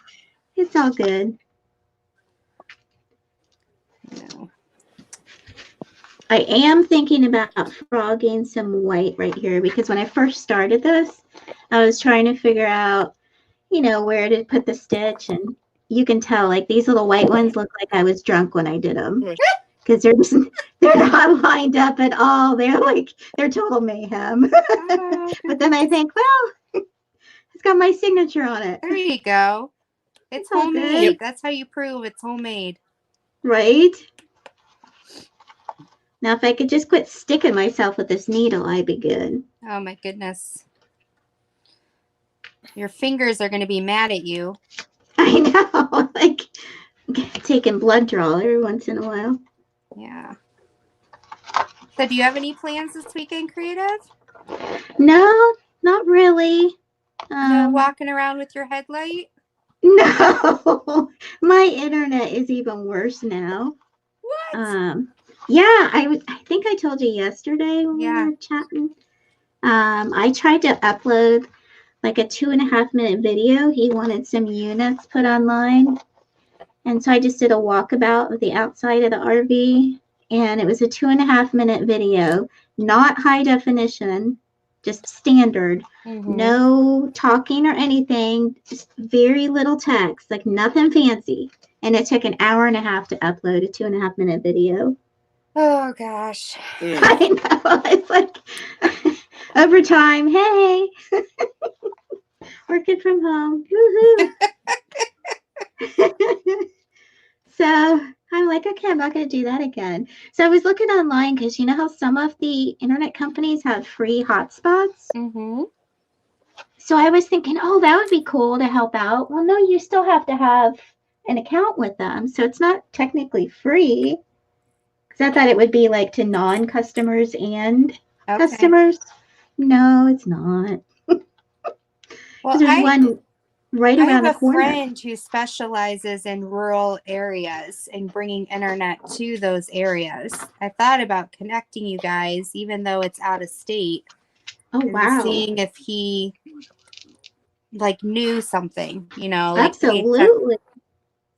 It's all good. No. I am thinking about frogging some white right here because when I first started this, I was trying to figure out, where to put the stitch, and you can tell like these little white ones look like I was drunk when I did them because they're not lined up at all. They're total mayhem. But then I think, well, it's got my signature on it. There you go. It's all homemade. good. That's how you prove it's homemade. Right? Now, if I could just quit sticking myself with this needle, I'd be good. Oh my goodness. Your fingers are going to be mad at you. I know. Like taking blood draw every once in a while. Yeah. So do you have any plans this weekend, creative? No, not really. No walking around with your headlight? No. My internet is even worse now. What? Yeah, I think I told you yesterday when we were chatting. I tried to upload like a 2.5-minute video. He wanted some units put online. And so I just did a walkabout of the outside of the RV. And it was a 2.5-minute video, not high definition, just standard. Mm-hmm. No talking or anything, just very little text, like nothing fancy. And it took an hour and a half to upload a 2.5-minute video. Oh gosh. I know. It's like overtime. Hey. Working from home. Woohoo. So I'm like, okay, I'm not going to do that again. So I was looking online because you know how some of the internet companies have free hotspots? Mm-hmm. So I was thinking, oh, that would be cool to help out. Well, no, you still have to have an account with them. So it's not technically free. Because I thought it would be like to non-customers and customers. No, it's not. Well, there's one. right I around have the a corner. friend who specializes in rural areas and bringing internet to those areas. I thought about connecting you guys, even though it's out of state, Oh, and wow. seeing if he like knew something, you know, like hey, Absolutely.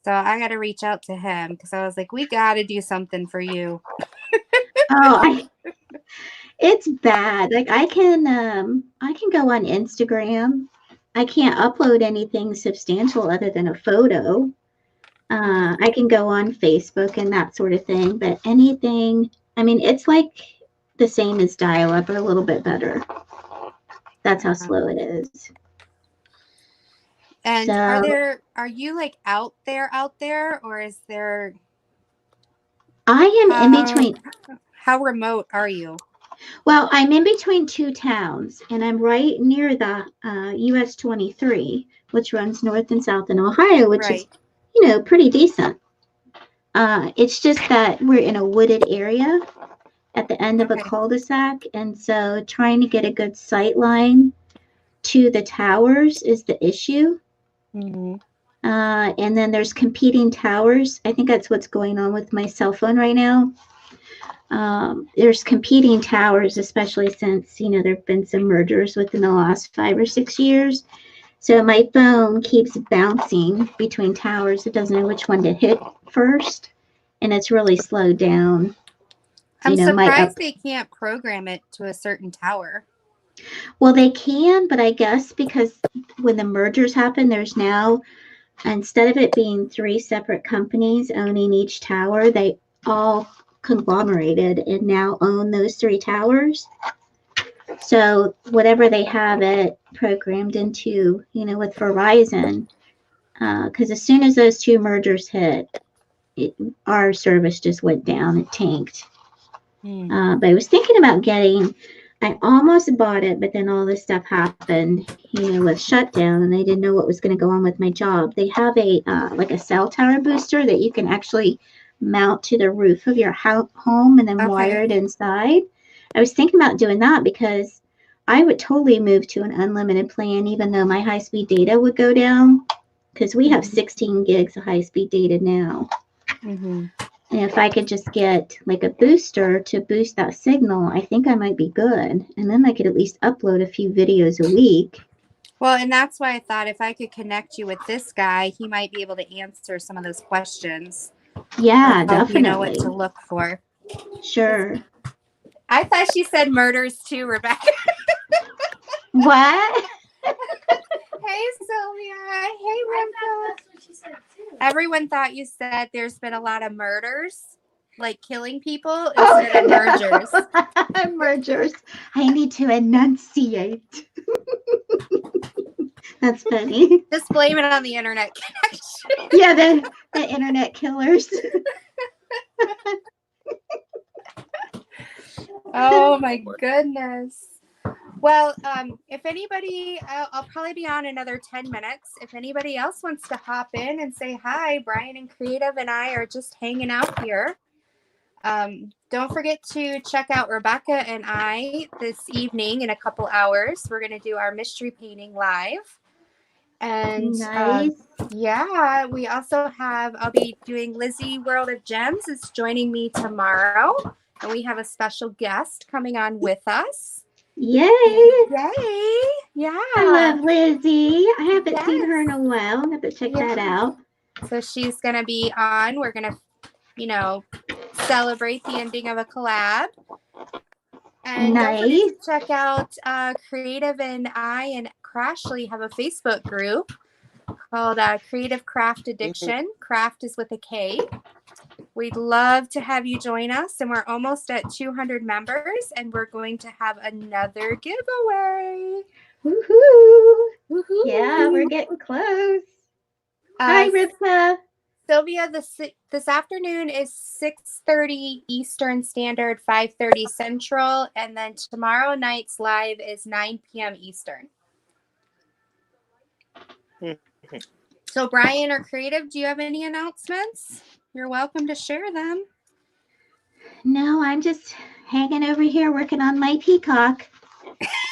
so I got to reach out to him because I was like, we got to do something for you. Oh, it's bad. Like I can go on Instagram. I can't upload anything substantial other than a photo. I can go on Facebook and that sort of thing, but anything, I mean, it's like the same as dial-up, but a little bit better. That's how slow it is. And So, are you like out there, or is there? I am in between. How remote are you? Well, I'm in between two towns, and I'm right near the US 23, which runs north and south in Ohio, which is, you know, pretty decent. It's just that we're in a wooded area at the end of a cul-de-sac, and so trying to get a good sight line to the towers is the issue. Mm-hmm. And then there's competing towers. I think that's what's going on with my cell phone right now. There's competing towers, especially since, you know, there have been some mergers within the last 5 or 6 years. So my phone keeps bouncing between towers. It doesn't know which one to hit first, and it's really slowed down. I'm surprised they can't program it to a certain tower. Well, they can, but I guess because when the mergers happen, there's now, instead of it being 3 separate companies owning each tower, they all conglomerated and now own those 3 towers. So whatever they have it programmed into, you know, with Verizon, because as soon as those 2 mergers hit, our service just went down. It tanked. But I was thinking about I almost bought it, but then all this stuff happened, you know, with shutdown, and I didn't know what was going to go on with my job. They have a like a cell tower booster that you can actually mount to the roof of your home and then wire it inside. I was thinking about doing that because I would totally move to an unlimited plan, even though my high-speed data would go down, because we have 16 gigs of high-speed data now. And if I could just get like a booster to boost that signal, I think I might be good. And then I could at least upload a few videos a week. Well, and that's why I thought if I could connect you with this guy, he might be able to answer some of those questions. Yeah, definitely. You know what to look for. Sure. I thought she said murders too, Rebecca. What? Hey, Sylvia. Hey, Rebecca. That's what she said too. Everyone thought you said there's been a lot of murders, like killing people instead of mergers. Mergers. I need to enunciate. That's funny. Just blame it on the internet connection. Yeah, the internet killers. Oh my goodness. Well, if anybody, I'll probably be on another 10 minutes. If anybody else wants to hop in and say hi, Brian and Creative and I are just hanging out here. Don't forget to check out Rebecca and I this evening in a couple hours. We're going to do our mystery painting live. And nice. Yeah, we also I'll be doing Lizzie World of Gems is joining me tomorrow. And we have a special guest coming on with us. Yay! Yay! Yeah. I love Lizzie. I haven't seen her in a while. I have to check that out. So she's going to be on. We're going to, you know, celebrate the ending of a collab. And don't forget to check out Creative and I and Crashly have a Facebook group called Creative Craft Addiction. Craft is with a K. We'd love to have you join us, and we're almost at 200 members, and we're going to have another giveaway. Woohoo! Woohoo! Yeah, we're getting close. Hi, Rivka. Sylvia, this afternoon is 6:30 Eastern Standard, 5:30 Central, and then tomorrow night's live is 9 p.m. Eastern. So, Brian or Creative, do you have any announcements? You're welcome to share them. No, I'm just hanging over here working on my peacock.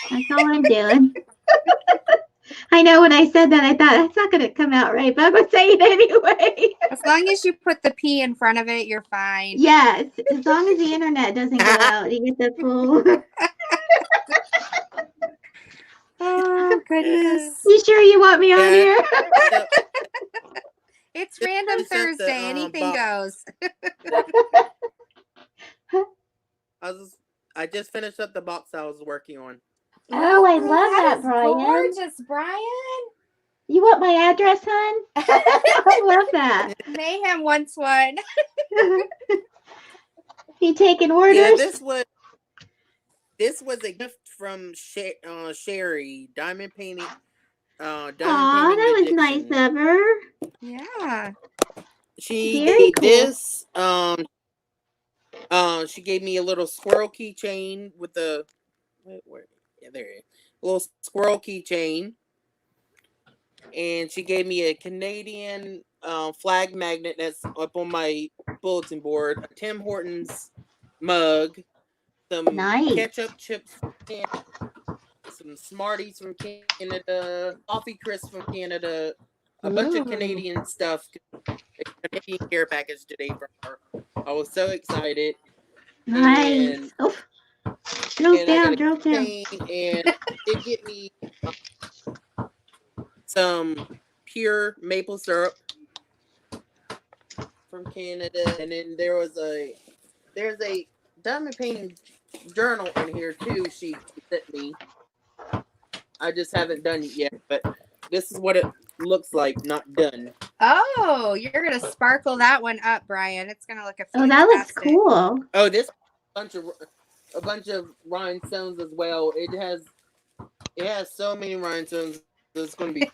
That's all I'm doing. I know when I said that, I thought that's not going to come out right, but I'm going to say it anyway. As long as you put the P in front of it, you're fine. Yes, as long as the internet doesn't go out, you get the full. Oh, goodness. You sure you want me on Yeah. here? So, It's Random Just sent the, Thursday. Anything box. goes. I just finished up the box I was working on. Oh, I love that, is Brian. gorgeous, Brian. You want my address, hon? I love that. Mayhem wants one. You taking orders? Yeah, this was a gift from Sherry, diamond painting. Aw, that was nice of her. Yeah. She Very gave cool. this. She gave me a little squirrel keychain with a. Yeah, there it is. A little squirrel keychain, and she gave me a Canadian flag magnet that's up on my bulletin board. A Tim Hortons mug, some Nice. ketchup chips from Canada, some Smarties from Canada, coffee crisps from Canada, a bunch of Ooh. Canadian stuff. A Canadian care package today from her. I was so excited. Nice. And, Oh, drill and down, I got drill a down. chain, and it get me some pure maple syrup from Canada, and then there's a diamond painting journal in here too. She sent me. I just haven't done it yet, but this is what it looks like, not done. Oh, you're going to sparkle that one up, Brian. It's going to look a Oh, that looks fantastic. cool. Oh, this a bunch of rhinestones as well. It has so many rhinestones. It's going to be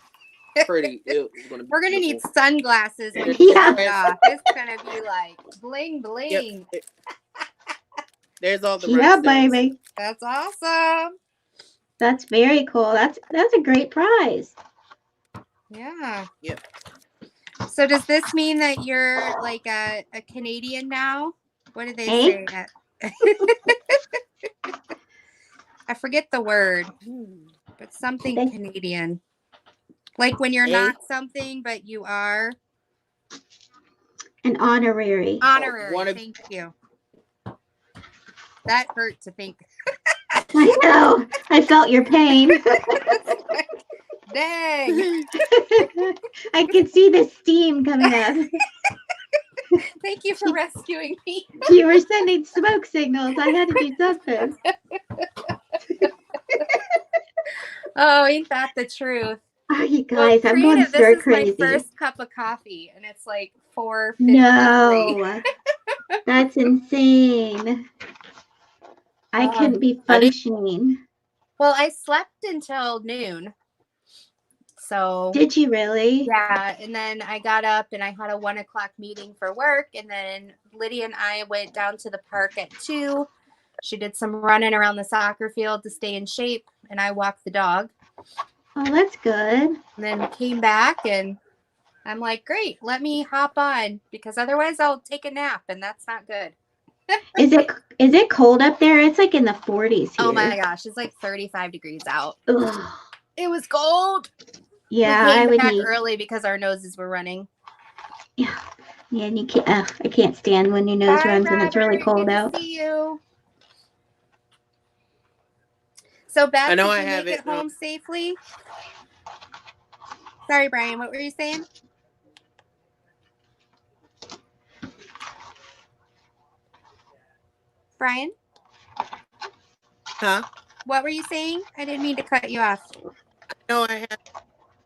pretty. We're going to need sunglasses when you Yeah. take it off. It's going to be like bling, bling. Yep. There's all the Yeah, rhinestones. baby. That's awesome. That's very cool. That's a great prize. Yeah. Yep. So does this mean that you're like a Canadian now? What did they Eh? say? I forget the word, but something They- Canadian. Like when you're Eh? not something, but you are. An honorary. Honorary. One of- Thank you. That hurt to think. I know. I felt your pain. Dang. I could see the steam coming up. Thank you for rescuing me. You were sending smoke signals. I had to do something. Oh, ain't that the truth? Oh, you guys, Well, I'm going creative, stir this is crazy. my first cup of coffee, and it's like 4:53. No, that's insane. I Um, couldn't be functioning. Well, I slept until noon. So Did you really? yeah, and then I got up and I had a 1 o'clock meeting for work, and then Lydia and I went down to the park at 2. She did some running around the soccer field to stay in shape, and I walked the dog. Oh, that's good. And then came back, and I'm like, great, let me hop on, because otherwise I'll take a nap, and that's not good. Is it cold up there? It's like in the 40s here. Oh my gosh, it's like 35 degrees out. Ugh. It was cold. Yeah, we I came would back need. early because our noses were running. Yeah, and you can't. I can't stand when your nose Bye, runs and it's really Robert. cold Good to out. see you. So Beth, I know did I you have make it it, home safely? Sorry, Brian. What were you saying? Brian, Huh? what were you saying? I didn't mean to cut you off. No, I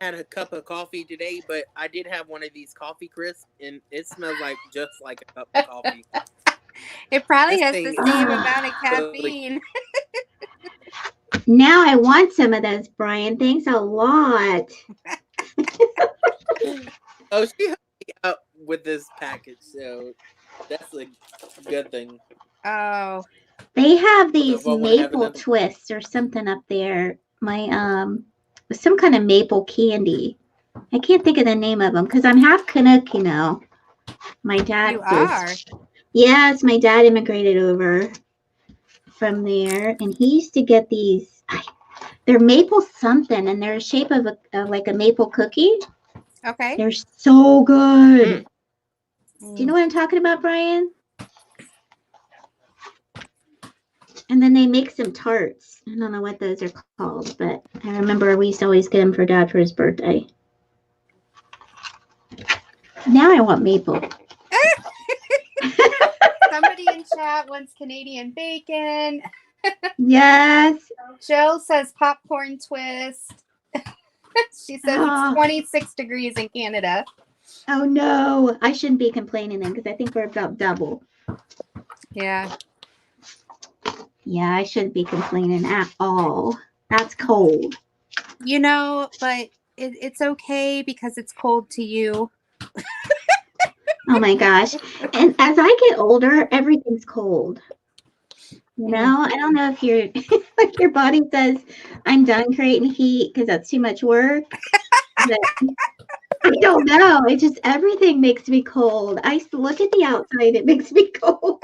had a cup of coffee today, but I did have one of these coffee crisps, and it smells like just like a cup of coffee. It probably This has thing the is same really amount of caffeine. Now I want some of those, Brian. Thanks a lot. Oh, she helped me out with this package, so that's a good thing. Oh, They have these if I wanna have maple another- twists or something up there. My some kind of maple candy. I can't think of the name of them because I'm half Canuck, you know. My dad you was. are. Yes, my dad immigrated over from there, and he used to get these. They're maple something, and they're a shape of like a maple cookie. Okay. They're so good. Mm. Do you know what I'm talking about, Brian? And then they make some tarts. I don't know what those are called, but I remember we used to always get them for Dad for his birthday. Now I want maple. Somebody in chat wants Canadian bacon. Yes. Jill says popcorn twist. She says Oh. it's 26 degrees in Canada. Oh no, I shouldn't be complaining then because I think we're about double. Yeah. Yeah, I shouldn't be complaining at all. That's cold. You know, but it's okay because it's cold to you. Oh my gosh. And as I get older, everything's cold. You know, I don't know if you're like your body says, I'm done creating heat because that's too much work. But I don't know. It just everything makes me cold. I look at the outside, it makes me cold.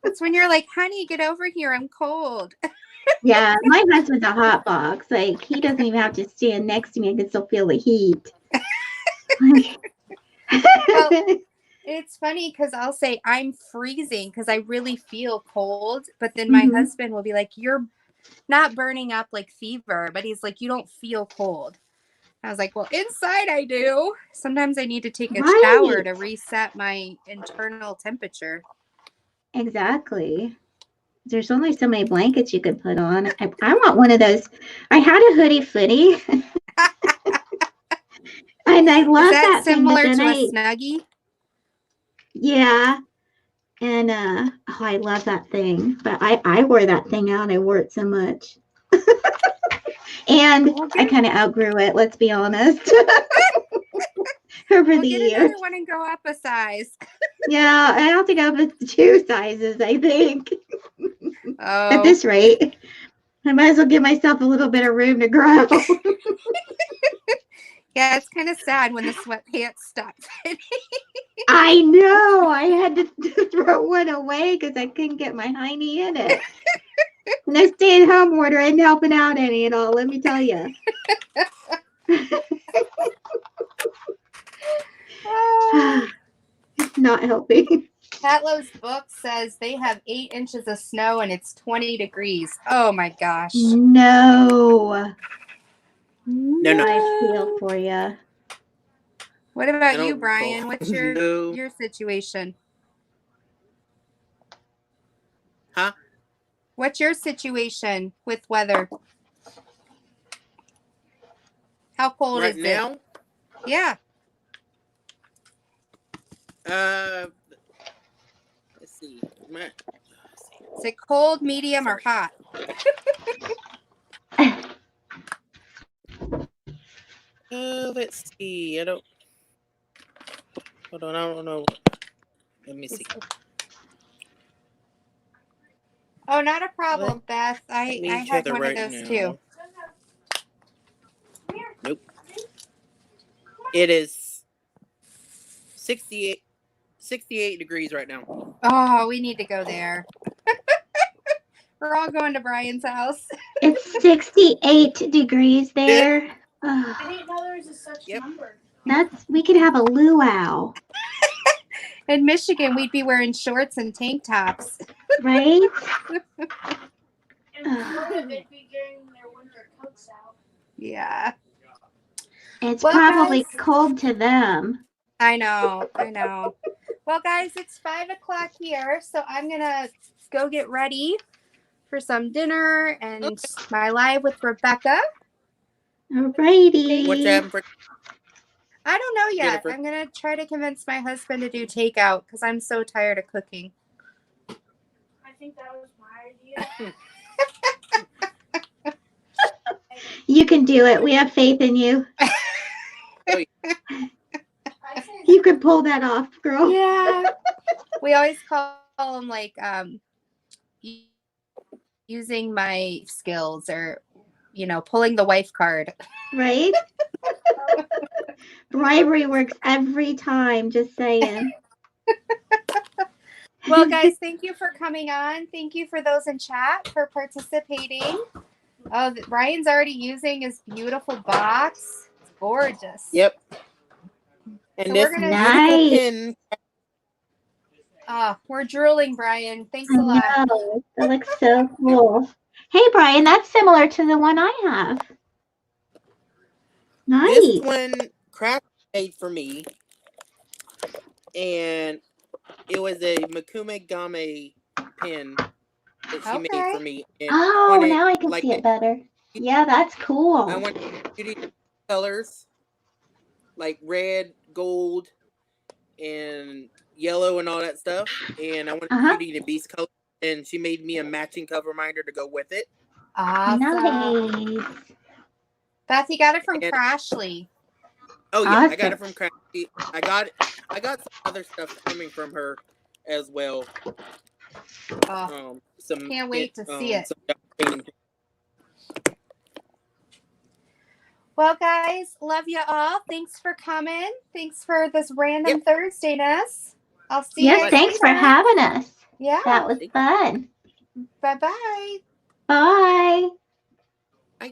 That's when you're like, honey, get over here. I'm cold. Yeah, my husband's a hot box. Like he doesn't even have to stand next to me. I can still feel the heat. Well, it's funny because I'll say I'm freezing because I really feel cold. But then my husband will be like, you're not burning up like fever, but he's like, you don't feel cold. I was like, well, inside I do. Sometimes I need to take a shower to reset my internal temperature. Exactly. There's only so many blankets you could put on. I want one of those. I had a hoodie footy. And I love that similar thing, to a Snuggie? Yeah. And oh, I love that thing. But I wore that thing out. I wore it so much. And I kind of outgrew it, let's be honest. Over the get years. another one and go up a size. Yeah, I have to go up 2 sizes, I think. Oh. At this rate, I might as well give myself a little bit of room to grow. Yeah, it's kind of sad when the sweatpants stop fitting. I know. I had to throw one away because I couldn't get my hiney in it. And I stayed home order isn't helping out any at all, let me tell you. It's not helping. Patlow's book says they have 8 inches of snow and it's 20 degrees. Oh my gosh. No. No. I feel for you. What about you, Brian? What's your situation? Huh? What's your situation with weather? How cold is it? Right now? Yeah. Let's see. Is it cold, medium, or hot? Let's see. Hold on, I don't know. Let me see. Oh, not a problem, Beth. I had one of those too. Nope. It is 68 degrees right now. Oh, we need to go there. We're all going to Brian's house. It's 68 degrees there. I didn't know there was such number. We could have a luau. In Michigan, we'd be wearing shorts and tank tops. Right? In Florida, they'd be getting their winter coats out. Yeah. It's probably guys, cold to them. I know. Well, guys, it's 5 o'clock here, so I'm going to go get ready for some dinner and my live with Rebecca. Alrighty. What's happening for? I don't know yet. Jennifer. I'm going to try to convince my husband to do takeout because I'm so tired of cooking. I think that was my idea. You can do it. We have faith in you. You can pull that off, girl. Yeah. We always call them like using my skills or, pulling the wife card. Right? Bribery works every time, just saying. Well, guys, thank you for coming on. Thank you for those in chat for participating. Oh, Ryan's already using his beautiful box. It's gorgeous. Yep. And So this we're gonna beautiful Nice. pin. we're drooling, Brian. Thanks I a lot. know. That looks so cool. Hey, Brian, that's similar to the one I have. This Nice. one Craft made for me, and it was a Makume Game pin that she made Okay. for me. And Oh, now I can see it better. Yeah, that's cool. I want beauty colors like red, gold, and yellow, and all that stuff. And I wanted Beauty and the Beast color, and she made me a matching cover minder to go with it. Awesome. Nice. Beth, you got it from And- Crashly. Oh yeah, I Awesome. got it from Crafty. I got some other stuff coming from her as well. Oh, Some can't wait to see it. Some Well, guys, love you all. Thanks for coming. Thanks for this random Thursday-ness. I'll see you Yes, guys thanks for later. having us. Yeah. That was fun. Bye-bye. Bye.